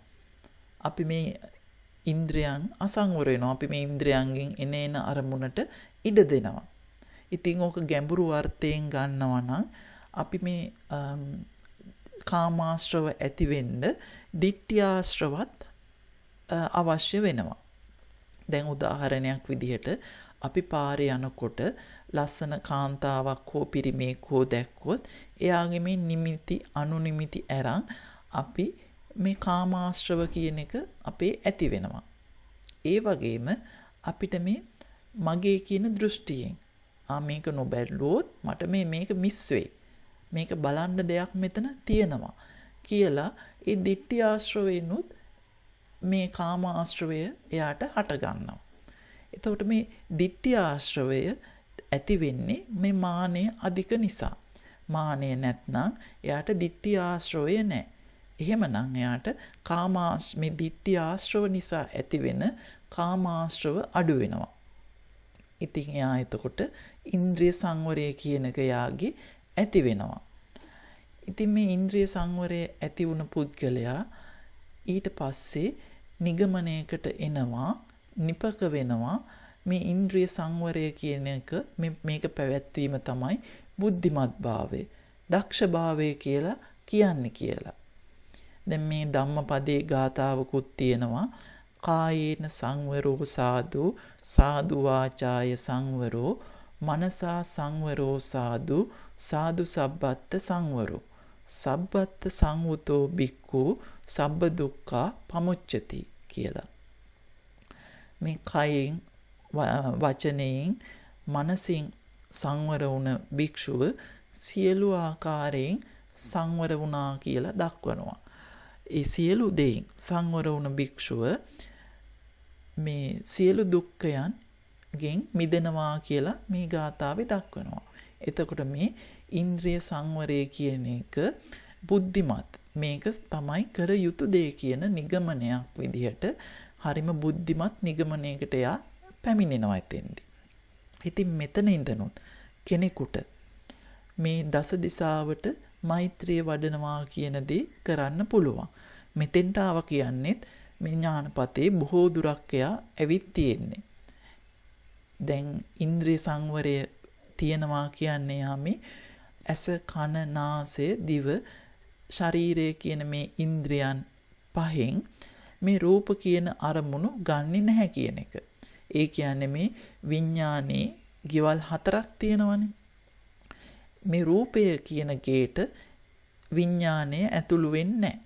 අපි මේ ඉන්ද්‍රයන් අසංවර වෙනවා. අපි මේ ඉන්ද්‍රයන්ගෙන් එන අරමුණට ඉඩ දෙනවා. ඉතින් ඕක ගැඹුරු අර්ථයෙන් ගන්නවා නම් අපි මේ කාමාශ්‍රව ඇති වෙන්න ditthyaශ්‍රවත් අවශ්‍ය වෙනවා. දැන් උදාහරණයක් විදිහට අපි පාරේ යනකොට ලස්සන කාන්තාවක් හෝ පිරිමේක් හෝ දැක්කොත් එයාගේ මේ නිමිති අනුනිමිති අරන් අපි මේ කාමාශ්‍රව කියන එක අපේ ඇති වෙනවා. ඒ වගේම අපිට මේ මගේ කියන දෘෂ්ටියෙන් මේක නොබැලුවොත් මට මේක මිස් වෙයි. මේක බලන්න දෙයක් මෙතන තියෙනවා කියලා ඒ දිට්ඨි ආශ්‍රවයෙන්ුත් මේ කාම ආශ්‍රවය එයාට හට ගන්නවා. එතකොට මේ දිට්ඨි ආශ්‍රවය ඇති වෙන්නේ මේ මානය අධික නිසා. මානය නැත්නම් එයාට දිට්ඨි ආශ්‍රවය නැහැ. එහෙමනම් එයාට මේ දිට්ඨි ආශ්‍රව නිසා ඇතිවෙන කාමාශ්‍රව අඩු වෙනවා. ඉතින් එයා එතකොට ඉන්ද්‍රිය සංවරය කියන එක යාගේ ඇති වෙනවා. ඉතින් මේ ඉන්ද්‍රිය සංවරය ඇති වුණ පුද්ගලයා ඊට පස්සේ නිගමනයකට එනවා, නිපක වෙනවා. මේ ඉන්ද්‍රිය සංවරය කියන එක මේක පැවැත්වීම තමයි බුද්ධිමත් භාවය, දක්ෂ භාවය කියලා කියන්නේ කියලා. දැන් මේ ධම්මපදයේ ගාථාවකුත් තියෙනවා. කායේන සංවරෝ සාදු සාදු වාචාය සංවරෝ මනසා සංවරෝ සාදු සාදු සබ්බත්ත සංවරෝ සබ්බත්ත සංවුතෝ බික්ඛු සබ්බ දුක්ඛා පමුච්චති කියලා. මේ කයෙන් වචනයෙන් මනසින් සංවර වුණ භික්ෂුව සියලු ආකාරයෙන් සංවර වුණා කියලා දක්වනවා. ඒ සියලු දෙයින් සංවර වුණ භික්ෂුව මේ සියලු දුක්ඛයන්ගෙන් මිදෙනවා කියලා මේ ගාථාවේ දක්වනවා. එතකොට මේ ඉන්ද්‍රිය සංවරය කියන එක බුද්ධිමත්, මේක තමයි කර යුතු දේ කියන නිගමනයක් විදිහට හරිම බුද්ධිමත් නිගමනයකට යා පැමිණෙනවා එතෙන්දී. ඉතින් මෙතන ඉඳනොත් කෙනෙකුට මේ දස දිසාවට මෛත්‍රිය වඩනවා කියන දේ කරන්න පුළුවන්. මෙතෙන්ට ආව කියන්නේත් මේ ඥානපතේ බොහෝ දුරක් එයා ඇවිත් තියෙන්නේ. දැන් ඉන්ද්‍රිය සංවරය තියනවා කියන්නේ යාමේ ඇස, කන, නාසය, දිව, ශරීරය කියන මේ ඉන්ද්‍රියන් පහෙන් මේ රූප කියන අරමුණු ගන්නෙ නැහැ කියන එක. ඒ කියන්නේ මේ විඥානයේ ගෙවල් 4ක් තියෙනවනේ. මේ රූපය කියන ගේට විඥානය ඇතුළු වෙන්නේ නැහැ.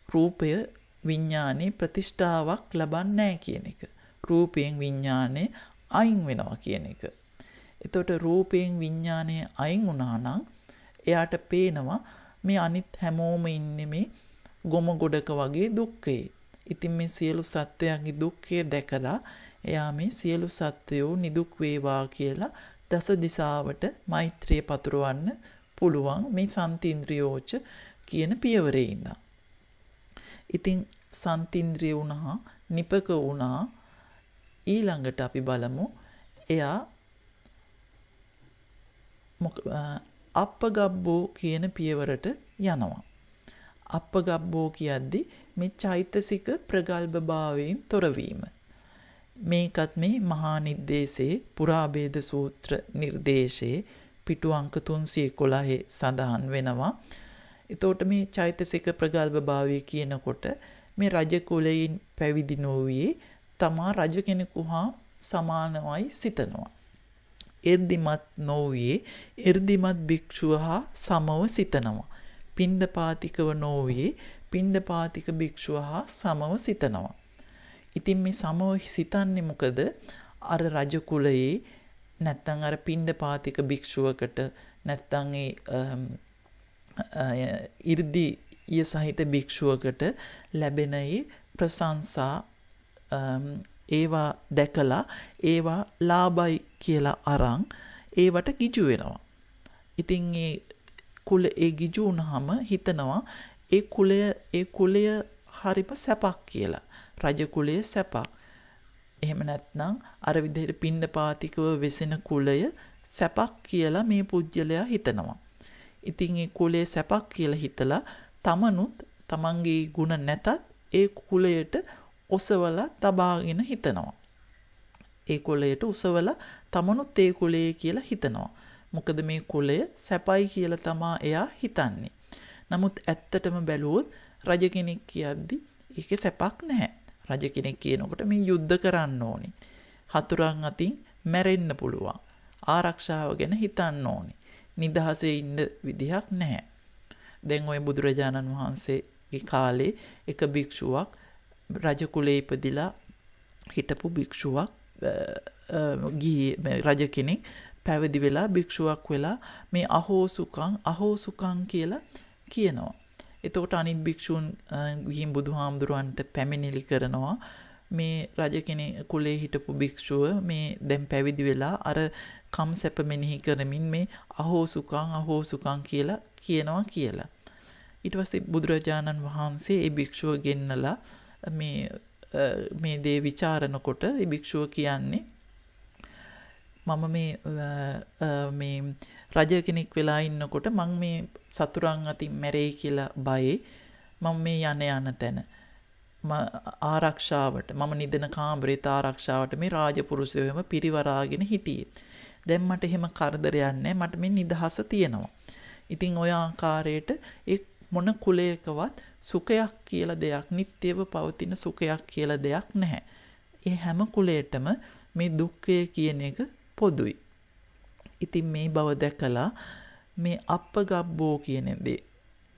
රූපය විඥානයේ ප්‍රතිෂ්ඨාවක් ලබන්නේ නැහැ කියන එක. රූපයෙන් විඥානය අයින් වෙනවා කියන එක. එතකොට රූපයෙන් විඥානය අයින් වුණා නම් එයාට පේනවා මේ අනිත් හැමෝම ඉන්නේ මේ ගොම ගොඩක වගේ දුක්ඛේ. ඉතින් මේ සියලු සත්වයන්ගේ දුක්ඛය දැකලා එයා මේ සියලු සත්වයෝ නිදුක් වේවා කියලා දස දිසාවට මෛත්‍රිය පතුරවන්න පුළුවන් මේ සම්තින්ද්‍රියෝච කියන පියවරේ ඉඳන්. ඉතින් සම්තින්ද්‍රිය වුණා, නිපක වුණා. ඊළඟට අපි බලමු එයා අප්පගබ්බෝ කියන පියවරට යනවා. අප්පගබ්බෝ කියද්දි මේ චෛතසික ප්‍රගල්භභාවයෙන් තොරවීම. මේකත් මේ මහා නිද්දේශේ පුරාභේද සූත්‍ර නිර්දේශයේ පිටු අංක 311 සඳහන් වෙනවා. එතකොට මේ චෛතසික ප්‍රගල්භභාවය කියනකොට මේ රජ කුලයෙන් පැවිදි නොවී තමා රජ කෙනෙකු හා සමානවයි සිතනවා. එර්දිමත් නොවී එර්දිමත් භික්ෂුව හා සමව සිතනවා. පිණ්ඩපාතිකව නොවී පිණ්ඩපාතික භික්ෂුව හා සමව සිතනවා. ඉතින් මේ සමව සිතන්නේ මොකද? අර රජ කුලයේ නැත්තම් අර පිණ්ඩපාතික භික්ෂුවකට නැත්තම් ඉර්ධිය සහිත භික්ෂුවකට ලැබෙන ප්‍රශංසා ඒවා දැකලා ඒවා ලාභයි කියලා අරන් ඒවට ගිජු වෙනවා. ඉතින් ඒ ගිජු වුණාම හිතනවා ඒ කුලය හරිම සැපක් කියලා. රජ කුලයේ සැපක්. එහෙම නැත්නම් අර විදිහට පිණ්ඩපාතිකව වෙසෙන කුලය සැපක් කියලා මේ පුජ්‍යලයා හිතනවා. ඉතින් ඒ කුලයේ සැපක් කියලා හිතලා තමනුත් තමන්ගේ ಗುಣ නැතත් ඒ කුලයට ඔසවලා තබාගෙන හිතනවා. ඒ කුලයට ඔසවලා තමනුත් ඒ කුලයේ කියලා හිතනවා. මොකද මේ කුලය සැපයි කියලා තමා එයා හිතන්නේ. නමුත් ඇත්තටම බැලුවොත් රජ කෙනෙක් කියද්දි ඒකේ සැපක් නැහැ. රජ කෙනෙක් කියනකොට මේ යුද්ධ කරන්න ඕනේ. හතුරන් අතින් මැරෙන්න පුළුවන්. ආරක්ෂාව ගැන හිතන්න ඕනේ. නිදහසේ ඉන්න විදිහක් නැහැ. දැන් ওই බුදුරජාණන් වහන්සේගේ කාලේ එක භික්ෂුවක් රජ කුලේ ඉපදිලා හිටපු භික්ෂුවක් රජ කෙනෙක් පැවිදි වෙලා භික්ෂුවක් වෙලා මේ අහෝසුකං කියලා කියනවා. එතකොට අනිත් භික්ෂූන් ගිහින් බුදුහාමුදුරන්ට පැමිණිලි කරනවා. මේ රජ කෙනෙක් කුලේ හිටපු භික්ෂුව මේ දැන් පැවිදි වෙලා අර කම් සැප මෙනෙහි කරමින් මේ අහෝසුකං කියලා කියනවා කියලා. ඊට පස්සේ බුදුරජාණන් වහන්සේ ඒ භික්ෂුව ගෙන්නලා මේ දේ ਵਿਚාරනකොට ඒ භික්ෂුව කියන්නේ මම මේ රජ කෙනෙක් වෙලා ඉන්නකොට මම මේ සතුරන් අතින් මැරෙයි කියලා බයේ මම මේ යන තැන ආරක්ෂාවට මම නිදන කාමරේත ආරක්ෂාවට මේ රාජපුරුෂයෝම පිරිවරාගෙන හිටියේ. දැන් මට එහෙම කරදරයක් නැහැ. මට මේ නිදහස තියෙනවා. ඉතින් ඔය ආකාරයට මොන කුලයකවත් සුඛයක් කියලා දෙයක්, නිට්ටයව පවතින සුඛයක් කියලා දෙයක් නැහැ. ඒ හැම කුලයකටම මේ දුක්ඛය කියන එක පොදුයි. ඉතින් මේ බව දැකලා මේ අප්පගබ්බෝ කියන දේ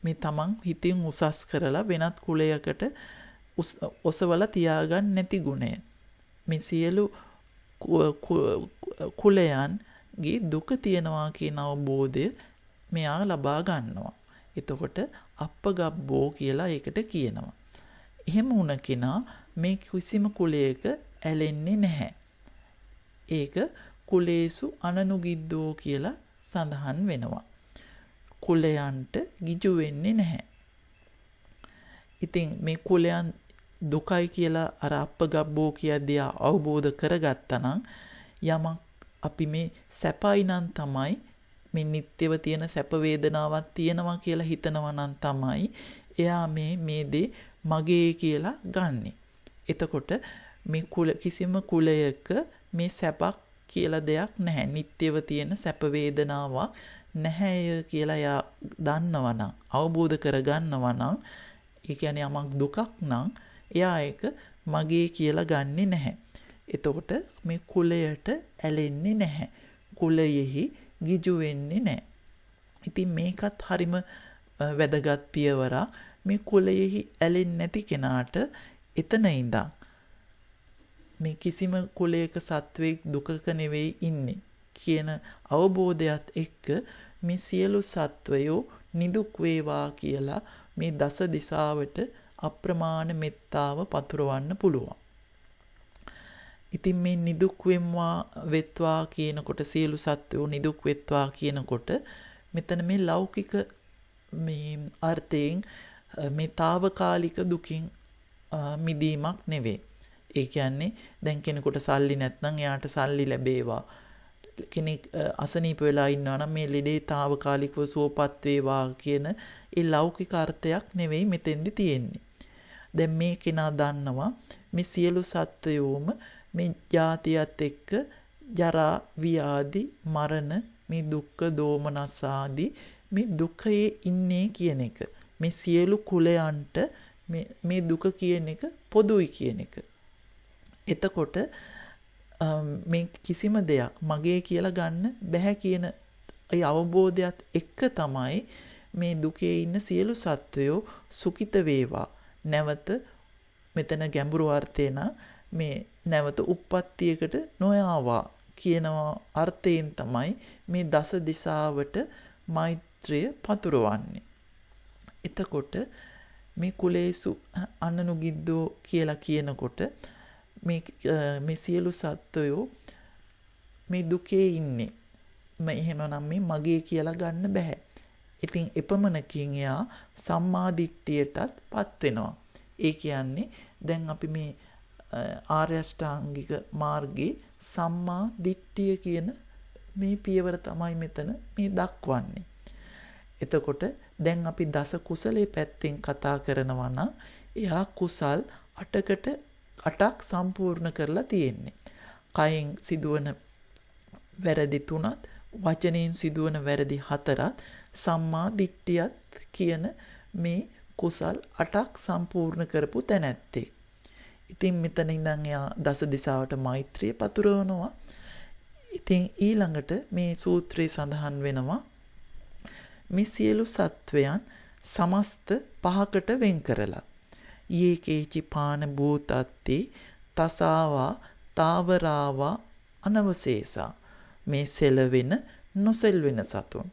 මේ තමන් හිතින් උසස් කරලා වෙනත් කුලයකට ඔසවලා තියාගන්න නැති ගුණය. මේ සියලු කුලයන්ගේ දුක තියනවා කියන අවබෝධය මෙයා ලබා ගන්නවා. එතකොට අප්පගබ්බෝ කියලා ඒකට කියනවා. එහෙම වුණ කෙනා මේ කිසිම කුලයක ඇලෙන්නේ නැහැ. ඒක කුලේසු අනනුගිද්දෝ කියලා සඳහන් වෙනවා. කුලයන්ට ගිජු වෙන්නේ නැහැ. ඉතින් මේ කුලයන් දුකයි කියලා අර අප්පගබ්බෝ කියද්දී අවබෝධ කරගත්තා නම් යමක් අපි මේ සැපයි නම් තමයි මේ නිට්ටයව තියෙන සැප වේදනාවක් තියෙනවා කියලා හිතනවා නම් තමයි එයා මේ දේ මගේ කියලා ගන්නෙ. එතකොට මේ කිසිම කුලයක මේ සැපක් කියලා දෙයක් නැහැ. නිට්ටයව තියෙන සැප වේදනාවක් නැහැ කියලා එයා දන්නවා නම් අවබෝධ කරගන්නවා නම් ඒ කියන්නේ යමක් දුකක් නම් එයා ඒක මගේ කියලා ගන්නෙ නැහැ. එතකොට මේ කුලයට ඇලෙන්නේ නැහැ. කුලයෙහි ගිජු වෙන්නේ නැහැ. ඉතින් මේකත් හරිම වැදගත් පියවරක්. මේ කුලයෙහි ඇලෙන්නේ නැති කෙනාට එතන ඉඳන් මේ කිසිම කුලයක සත්වෙක් දුකක නෙවෙයි ඉන්නේ කියන අවබෝධයත් එක්ක මේ සියලු සත්වයෝ නිදුක් වේවා කියලා මේ දස දිසාවට අප්‍රමාණ මෙත්තාව පතුරවන්න පුළුවන්. ඉතින් මේ නිදුක් වෙත්වා කියනකොට සියලු සත්වෝ නිදුක් වෙත්වා කියනකොට මෙතන මේ ලෞකික මේ අර්ථයෙන් මේ తాවකාලික දුකින් මිදීමක් නෙවෙයි. ඒ කියන්නේ දැන් කෙනෙකුට සල්ලි නැත්නම් එයාට සල්ලි ලැබේවා. කෙනෙක් අසනීප වෙලා ඉන්නවා නම් මේ ලෙඩේ తాවකාලිකව සුවපත් වේවා කියන ඒ ලෞකික අර්ථයක් නෙවෙයි මෙතෙන්දි තියෙන්නේ. දැන් මේ කෙනා දන්නවා මේ සියලු සත්වයෝම මේ ජාතියත් එක්ක ජරා ව්‍යාධි මරණ මේ දුක්ඛ දෝමනස් ආදී මේ දුකයේ ඉන්නේ කියන එක. මේ සියලු කුලයන්ට මේ දුක කියන එක පොදුයි කියන එක. එතකොට මේ කිසිම දෙයක් මගේ කියලා ගන්න බැහැ කියන ඒ අවබෝධයත් එක්ක තමයි මේ දුකේ ඉන්න සියලු සත්වයෝ සුඛිත වේවා. නැවත මෙතන ගැඹුරු අර්ථය මේ නැවත උප්පත්තියකට නොයාවා කියන අර්ථයෙන් තමයි මේ දස දිසාවට මෛත්‍රිය පතුරවන්නේ. එතකොට මේ කුලේසු අනනුගිද්දෝ කියලා කියනකොට මේ සියලු සත්වයෝ මේ දුකේ ඉන්නේ. එහෙමනම් මේ මගේ කියලා ගන්න බෑ. ඉතින් එපමණකින් එයා සම්මා දිට්ඨියටත් පත් වෙනවා. ඒ කියන්නේ දැන් අපි මේ ආර්ය අෂ්ටාංගික මාර්ගයේ සම්මා දිට්ඨිය කියන මේ පියවර තමයි මෙතන මේ දක්වන්නේ. එතකොට දැන් අපි දස කුසලයේ පැත්තෙන් කතා කරනවා නම් එයා කුසල් 8ක් සම්පූර්ණ කරලා තියෙන්නේ. කයෙන් සිදුවන වැරදි 3ත්, වචනයෙන් සිදුවන වැරදි 4ත්, සම්මා දිට්ඨියත් කියන මේ කුසල් 8ක් සම්පූර්ණ කරපු තැනැත්තේ. ඉතින් මෙතන ඉඳන් එයා දස දිසාවට මෛත්‍රිය පතුරවනවා. ඉතින් ඊළඟට මේ සූත්‍රයේ සඳහන් වෙනවා මේ සියලු සත්වයන් සමස්ත 5කට වෙන් කරලා යේකේචි පාන භූතත්ති තසාවා තාවරාවා අනවශේෂා මේ සෙලවෙන නොසෙල්වෙන සතුන්.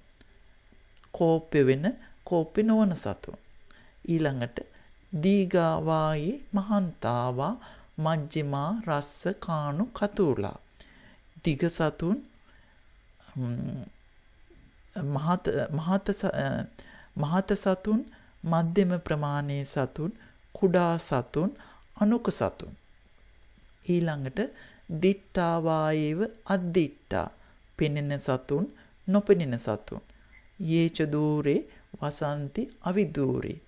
කෝප්‍ය වෙන කෝප්‍ය නොවන සතුන්. ඊළඟට දීගාවායේ මහන්තාවා මජ්ජිමා රස්ස කාණු කතුලා. දිග සතුන් මහත සතුන් මධ්‍යම ප්‍රමාණයේ සතුන් කුඩා සතුන් අනුක සතුන්. ඊළඟට දිට්ඨාවායේව අද්දිට්ඨා පෙනෙන සතුන් නොපෙනෙන සතුන්. යේච දූරේ වසන්ති අවිදූරේ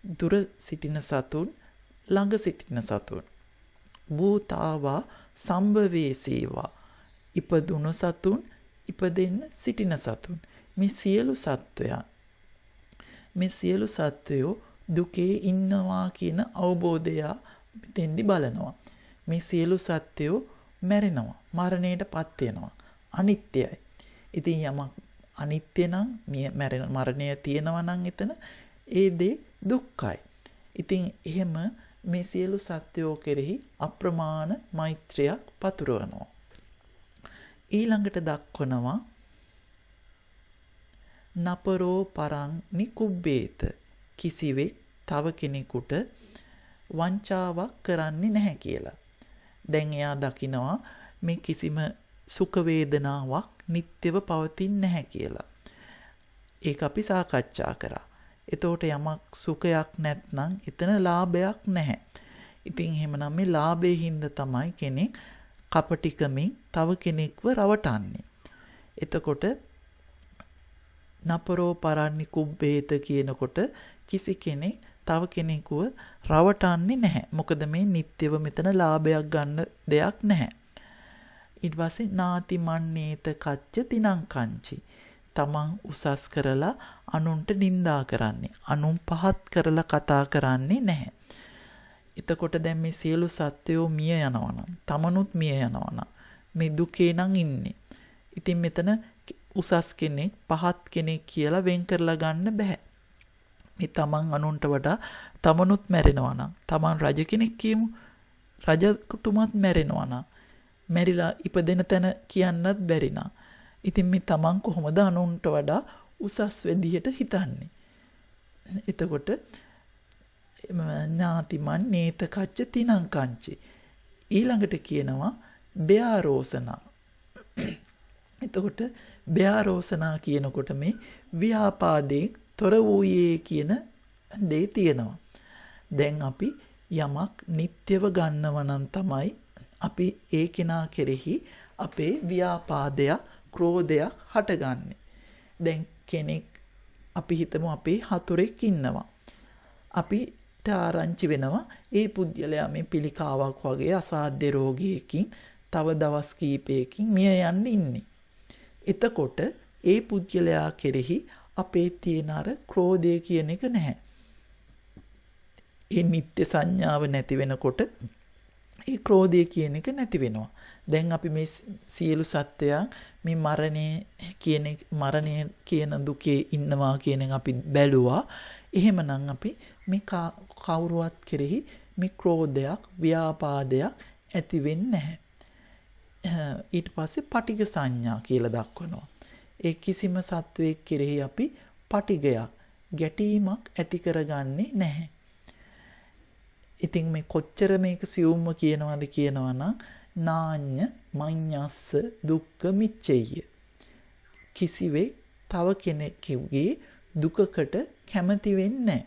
දුර සිටින සතුන් ළඟ සිටින සතුන්. භූතාවා සම්භවේසේවා ඉපදුණු සතුන් ඉපදෙන්න සිටින සතුන්. මේ සියලු සත්වයෝ දුකේ ඉන්නවා කියන අවබෝධය මෙතෙන්දි බලනවා. මේ සියලු සත්වයෝ මැරෙනවා, මරණයට පත් වෙනවා, අනිත්‍යයි. ඉතින් යමක් අනිත්‍ය නම් මරණය තියෙනවා නම් එතන ඒ දේ දුක්ඛයි. ඉතින් එහෙම මේ සියලු සත්වයෝ කෙරෙහි අප්‍රමාණ මෛත්‍රියක් පතුරවනවා. ඊළඟට දක්වනවා නපරෝ පරං නිකුබ්බේත කිසිවෙක් තව කෙනෙකුට වංචාවක් කරන්නේ නැහැ කියලා. දැන් එයා දකිනවා මේ කිසිම සුඛ වේදනාවක් නිට්ටයව පවතින්නේ නැහැ කියලා. ඒක අපි සාකච්ඡා කරා. එතකොට යමක් සුඛයක් නැත්නම් එතන ලාභයක් නැහැ. ඉතින් එහෙමනම් මේ ලාභයේ හින්දා තමයි කෙනෙක් කපටිකමින් තව කෙනෙක්ව රවටන්නේ. එතකොට නපරෝ පරන්නි කුබ්බේත කියනකොට කිසි කෙනෙක් තව කෙනෙකුව රවටන්නේ නැහැ. මොකද මේ නිට්ටයව මෙතන ලාභයක් ගන්න දෙයක් නැහැ. ඊට පස්සේ නාති මන්නේත කච්ච තිනං කංචි. තමන් උසස් කරලා අනුන්ට නිඳා කරන්නේ. අනුන් පහත් කරලා කතා කරන්නේ නැහැ. එතකොට දැන් මේ සියලු සත්වයෝ මිය යනවා නම්, තමනුත් මිය යනවා නම් මේ දුකේ නම් ඉන්නේ. ඉතින් මෙතන උසස් කෙනෙක් පහත් කෙනෙක් කියලා වෙන් කරලා ගන්න බෑ. මේ තමන් අනුන්ට වඩා තමනුත් මැරෙනවා නම්, තමන් රජ කෙනෙක් කියමු, රජතුමත් මැරෙනවා නම්, මැරිලා ඉපදෙන තැන කියන්නත් බැරි නම්, ඉතින් මේ තමන් කොහොමද අනුන්ට වඩා උසස් විදියට හිතන්නේ? එතකොට ඥාතිමන් නේත කච්ච තිනං කංචි. ඊළඟට කියනවා බ්‍යාරෝසනා. එතකොට බ්‍යාරෝසනා කියනකොට මේ ව්‍යාපාදයෙන් තොර වූයේ කියන දේ තියෙනවා. දැන් අපි යමක් නිට්ටයව ගන්නව නම් තමයි අපි ඒ කෙනා කෙරෙහි අපේ ව්‍යාපාදයක්, ක්‍රෝධයක් හටගන්නේ. දැන් කෙනෙක් අපි හිතමු අපේ හතුරෙක් ඉන්නවා. අපිට ආරංචි වෙනවා ඒ පුද්ගලයා මේ පිළිකාවක් වගේ අසාධ්‍ය රෝගයකින් තව දවස් කීපයකින් මිය යන්න ඉන්නේ. එතකොට ඒ පුද්ගලයා කෙරෙහි අපේ තියෙන අර ක්‍රෝධය කියන එක නැහැ. ඒ නිත්‍ය සංඥාව නැති වෙනකොට ඒ ක්‍රෝධය කියන එක නැති වෙනවා. දැන් අපි මේ සියලු සත්වයන් මේ මරණය කියන දුකේ ඉන්නවා කියන අපි බැලුවා. එහෙමනම් අපි මේ කවුරුවත් කෙරෙහි මේ ක්‍රෝධයක්, ව්‍යාපාදයක් ඇති වෙන්නේ නැහැ. ඊට පස්සේ පටිඝ සංඥා කියලා දක්වනවා. ඒ කිසිම සත්වයක් කෙරෙහි අපි පටිඝයක්, ගැටීමක් ඇති කරගන්නේ නැහැ. ඉතින් මේ කොච්චර මේක සියුම්ව කියනවාද කියනවනම් නාඤ්ඤ මඤ්ඤස්ස දුක්ඛ මිච්ඡෙය්‍ය. කිසිවෙක් තව කෙනෙකුගේ දුකකට කැමති වෙන්නේ නැහැ.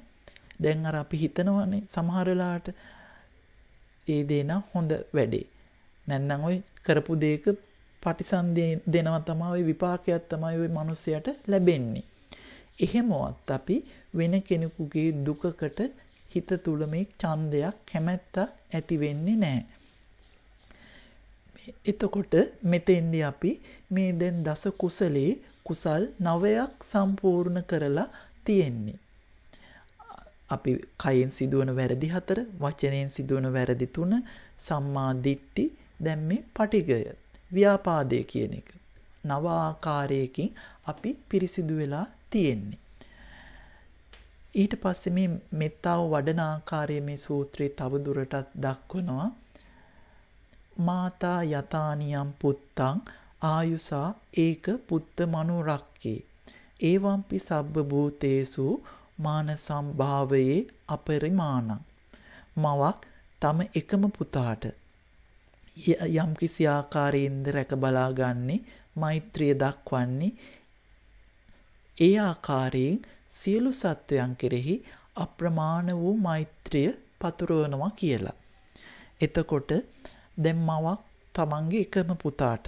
දැන් අර අපි හිතනවානේ සමහර වෙලාවට ඒ දේ නම් හොඳ වැඩේ. නැත්නම් ওই කරපු දෙයක ප්‍රතිසන්දේ දෙනවා තමයි, ওই විපාකයක් තමයි ওই මිනිසයාට ලැබෙන්නේ. එහෙමවත් අපි වෙන කෙනෙකුගේ දුකකට හිත තුල මේ ඡන්දයක්, කැමැත්තක් ඇති වෙන්නේ නැහැ. එතකොට මෙතෙන්දී අපි මේ දැන් දස කුසලේ කුසල් 9ක් සම්පූර්ණ කරලා තියෙන්නේ. අපි කයෙන් සිදුවන වැරදි 4, වචනයෙන් සිදුවන වැරදි 3, සම්මා දිට්ඨි, දැන් මේ පටිඝය, ව්‍යාපාදය කියන එක. 9 ආකාරයකින් අපි පිරිසිදු වෙලා තියෙන්නේ. ඊට පස්සේ මේ මෙත්තාව වඩන ආකාරය මේ සූත්‍රයේ තව දුරටත් දක්වනවා. මාතා යතානියම් පුත්තං ආයුසා ඒක පුත්ත මනුරක්කේ ඒවම්පි සබ්බ භූතේසු මාන සම්භාවයේ අපරිමාණං. මවක් තම එකම පුතාට යම් කිසි ආකාරයෙන්ද රැක බලාගන්නේ මෛත්‍රිය දක්වන්නේ ඒ ආකාරයෙන් සියලු සත්වයන් කෙරෙහි අප්‍රමාණ වූ මෛත්‍රිය පතුරවනවා කියලා. එතකොට දැන් මවක් තමන්ගේ එකම පුතාට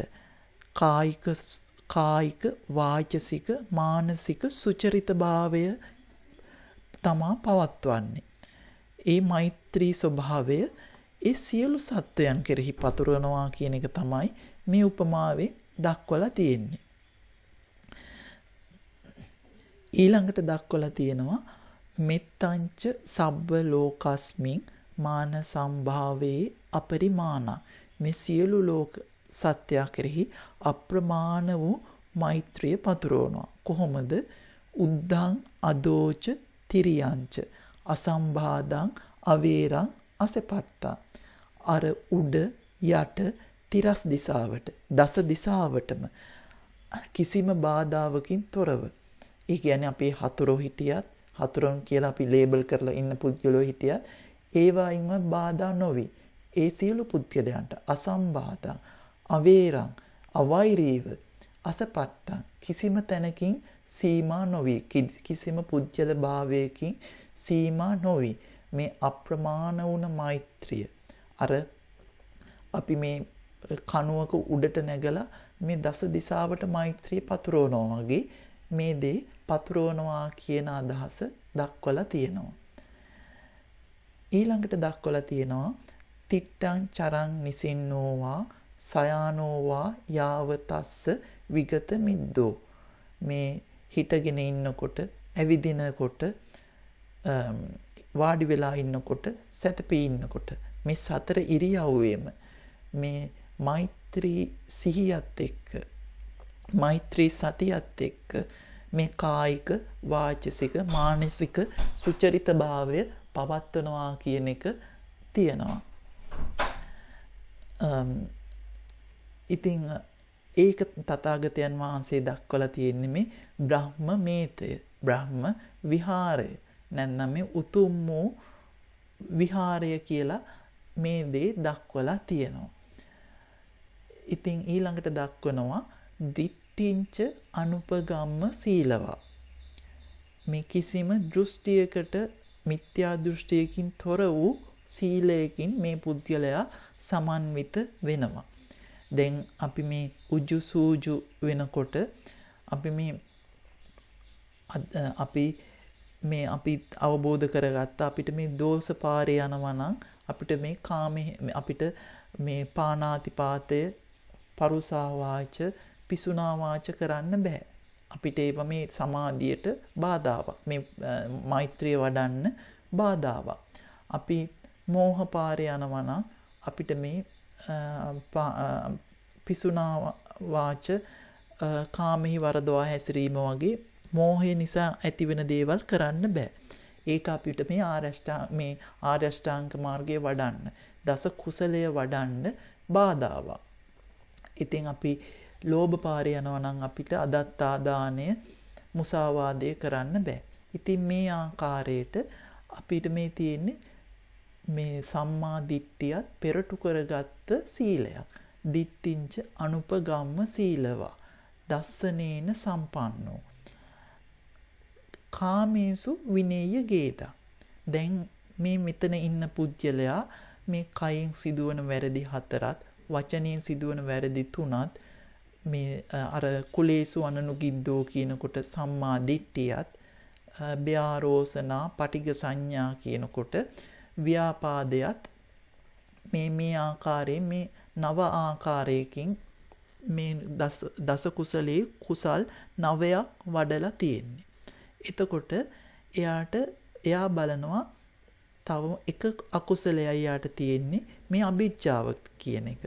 කායික වාචසික මානසික සුචරිතභාවය තමා පවත්වන්නේ. ඒ මෛත්‍රී ස්වභාවය ඒ සියලු සත්වයන් කෙරෙහි පතුරවනවා කියන එක තමයි මේ උපමාවේ දක්වලා තියෙන්නේ. ඊළඟට දක්වලා තියෙනවා මෙත්තංච සබ්බ ලෝකස්මින් මාන සම්භාවේ අපරිමාණ. මේ සියලු ලෝක සත්‍ය කෙරෙහි අප්‍රමාණ වූ මෛත්‍රිය පතුරවනවා. කොහොමද? උද්ධං අදෝච තිරියංච අසම්බාධං අවේරං අසපට්ටා. අර උඩ යට තිරස් දිසාවට දස දිසාවටම කිසිම බාධාවකින් තොරව. ඒ කියන්නේ අපේ හතුරෝ හිටියත් හතුරුන් කියලා අපි ලේබල් කරලා ඉන්න පුද්ගලයෝ හිටියත් ඒවායින්වත් බාධා නොවි. ඒ සියලු පුද්ගලයන්ට අසම්බාධං අවේරං අවෛරීව අසපට්ටං කිසිම තැනකින් සීමා නොවි. කිසිම පුද්ගල භාවයකින් සීමා නොවි. මේ අප්‍රමාණ වුණ මෛත්‍රිය අර අපි මේ කණුවක උඩට නැගලා මේ දස දිසාවට මෛත්‍රිය පතුරවනවා වගේ මේ දේ පතුරවනවා කියන අදහස දක්වලා තියෙනවා. ඊළඟට දක්වලා තියෙනවා තිට්ටං චරං නිසින්නෝවා සයානෝවා යාවතස්ස විගත මිද්දෝ. මේ හිටගෙන ඉන්නකොට ඇවිදිනකොට වාඩි වෙලා ඉන්නකොට සැතපී ඉන්නකොට මේ සතර ඉරියව්වෙම මේ මෛත්‍රී සිහියත් එක්ක මෛත්‍රී සතියත් එක්ක මේ කායික වාචසික මානසික සුචරිත භාවය පවත්වනවා කියන එක තියෙනවා. ඉතින් ඒක තථාගතයන් වහන්සේ දක්වලා තියෙන්නේ මේ බ්‍රහ්ම මේතය බ්‍රහ්ම විහාරය නැත්නම් මේ උතුම් වූ විහාරය කියලා මේ දේ දක්වලා තියෙනවා. ඉතින් ඊළඟට දක්වනවා දිට්ඨිංච අනුපගම්ම සීලවා. මේ කිසිම දෘෂ්ටියකට මිත්‍යා දෘෂ්ටියකින් තොර වූ සීලයකින් මේ පුද්ගලයා සමන්විත වෙනවා. දැන් අපි මේ උජු සූජු වෙනකොට අපි අවබෝධ කරගත්ත අපිට මේ දෝෂ පාරේ යනවා නම් අපිට මේ කාමේ අපිට මේ පානාතිපාතය පරුසා වාච පිසුනා වාච කරන්න බෑ. අපිට ඒව මේ සමාධියට බාධාවක්. මේ මෛත්‍රිය වඩන්න බාධාවක්. අපි මෝහ පාරේ යනවා නම් අපිට මේ පිසුනා වාච කාමෙහි වරදවා හැසිරීම වගේ මෝහය නිසා ඇතිවෙන දේවල් කරන්න බෑ. ඒක අපිට මේ ආර්ය අෂ්ටාංග මාර්ගය වඩන්න, දස කුසලය වඩන්න බාධාවක්. ඉතින් අපි ලෝභ පාරේ යනවා නම් අපිට අදත්තා දාණය, මුසාවාදය කරන්න බෑ. ඉතින් මේ ආකාරයට අපිට මේ තියෙන්නේ මේ සම්මා දිට්ඨියත් පෙරටු කරගත්ත සීලයක්. දිට්ඨිංච අනුපගම්ම සීලවා දස්සනේන සම්පන්නෝ කාමේසු විනේය ගේදා. දැන් මේ මෙතන ඉන්න පුජ්‍යලයා මේ කයින් සිදුවන වැරදි 4ත් වචනයෙන් සිදුවන වැරදි 3ත් මේ අර කුලේසු අනනුගිද්දෝ කියනකොට සම්මා දිට්ඨියත් ව්‍යාරෝසනා පටිඝ සංඥා කියනකොට ව්‍යාපාදයට මේ ආකාරයෙන් මේ නව ආකාරයකින් මේ දස කුසලයේ කුසල් 9ක් වඩලා තියෙන්නේ. එතකොට එයා බලනවා තව එක අකුසලයයි යාට තියෙන්නේ මේ අභිජ්ජාව කියන එක.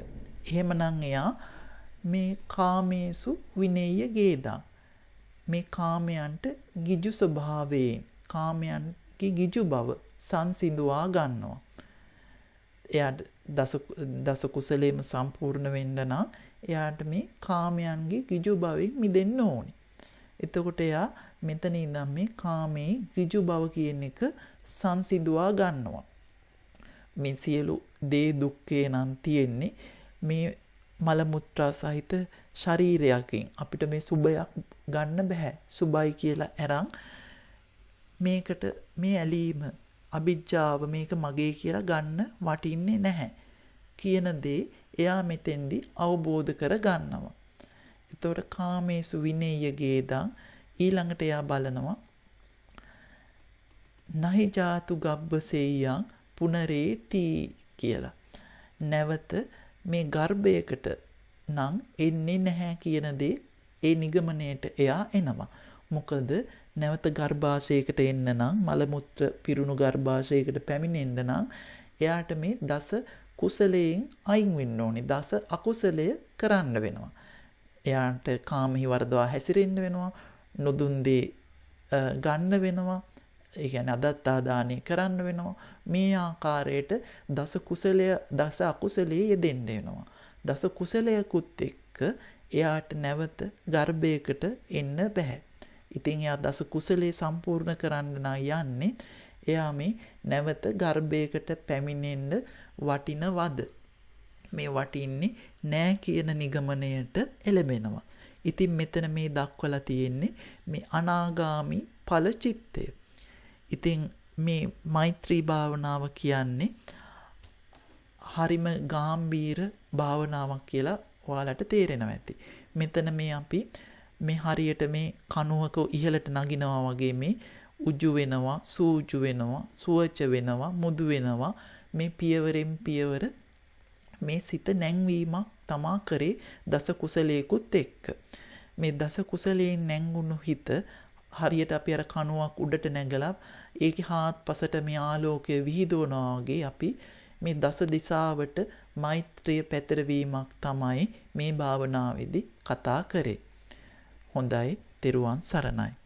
එහෙමනම් එයා මේ කාමේසු විනේය ගේදා මේ කාමයන්ට ගිජු ස්වභාවයෙන් කාමයන්ගේ ගිජු බව සංසිඳුවා ගන්නවා. එයාට දස කුසලේම සම්පූර්ණ වෙන්න නම් එයාට මේ කාමයන්ගේ ගිජු බවෙන් මිදෙන්න ඕනේ. එතකොට එයා මෙතන ඉඳන් මේ කාමයේ ගිජු බව කියන එක සංසිඳුවා ගන්නවා. මේ සියලු දේ දුක්ඛේ නම් තියෙන්නේ මේ මල මුත්‍රා සහිත ශරීරයකින්. අපිට මේ සුබයක් ගන්න බෑ. සුබයි කියලා අරන් මේකට මේ ඇලීම අවිජ්ජාව මේක මගේ කියලා ගන්න වටින්නේ නැහැ කියන දේ එයා මෙතෙන්දි අවබෝධ කර ගන්නවා. එතකොට කාමේසු විනේය ගේදං ඊළඟට එයා බලනවා නහි ජාතු ගබ්බසෙය්‍යං පුනරේති කියලා. නැවත මේ ගර්භයකට නම් එන්නේ නැහැ කියන දේ ඒ නිගමනයට එයා එනවා. මොකද නැවත ගර්භාෂයකට එන්න නම් මල මුත්‍ර පිරුණු ගර්භාෂයකට පැමිණෙන්න නම් එයාට මේ දස කුසලයෙන් අයින් වෙන්න ඕනේ. දස අකුසලය කරන්න වෙනවා. එයාට කාමෙහි වර්ධවා හැසිරෙන්න වෙනවා. නොදුන් දේ ගන්න වෙනවා. ඒ කියන්නේ අදත්තා දානය කරන්න වෙනවා. මේ ආකාරයට දස කුසලය දස අකුසලයේ යෙදෙන්න වෙනවා. දස කුසලයකුත් එක්ක එයාට නැවත ගර්භයකට එන්න බෑ. ඉතින් එයා දස කුසලයේ සම්පූර්ණ කරන්න යන්නේ එයා මේ නැවත ගර්භයකට පැමිණෙන්න වටිනවද? මේ වටින්නේ නෑ කියන නිගමනයට එළඹෙනවා. ඉතින් මෙතන මේ දක්වලා තියෙන්නේ මේ අනාගාමි ඵල චිත්තය. ඉතින් මේ මෛත්‍රී භාවනාව කියන්නේ හරිම ගාම්භීර භාවනාවක් කියලා ඔයාලට තේරෙනවා ඇති. මෙතන මේ අපි මේ හරියට මේ කණුවක ඉහළට නගිනවා වගේ මේ උජු වෙනවා, සූජු වෙනවා, සුවච වෙනවා, මුදු වෙනවා. මේ පියවරෙන් පියවර මේ සිත නැංවීමක් තමා කරේ දස කුසලයේකුත් එක්ක. මේ දස කුසලයෙන් නැංගුණු හිත හරියට අපි අර කණුවක් උඩට නැගලා ඒකේ හාත්පසට මේ ආලෝකය විහිදුවනවා වගේ අපි මේ දස දිසාවට මෛත්‍රිය පැතිරවීමක් තමයි මේ භාවනාවේදී කතා කරේ. හොඳයි, තෙරුවන් සරණයි.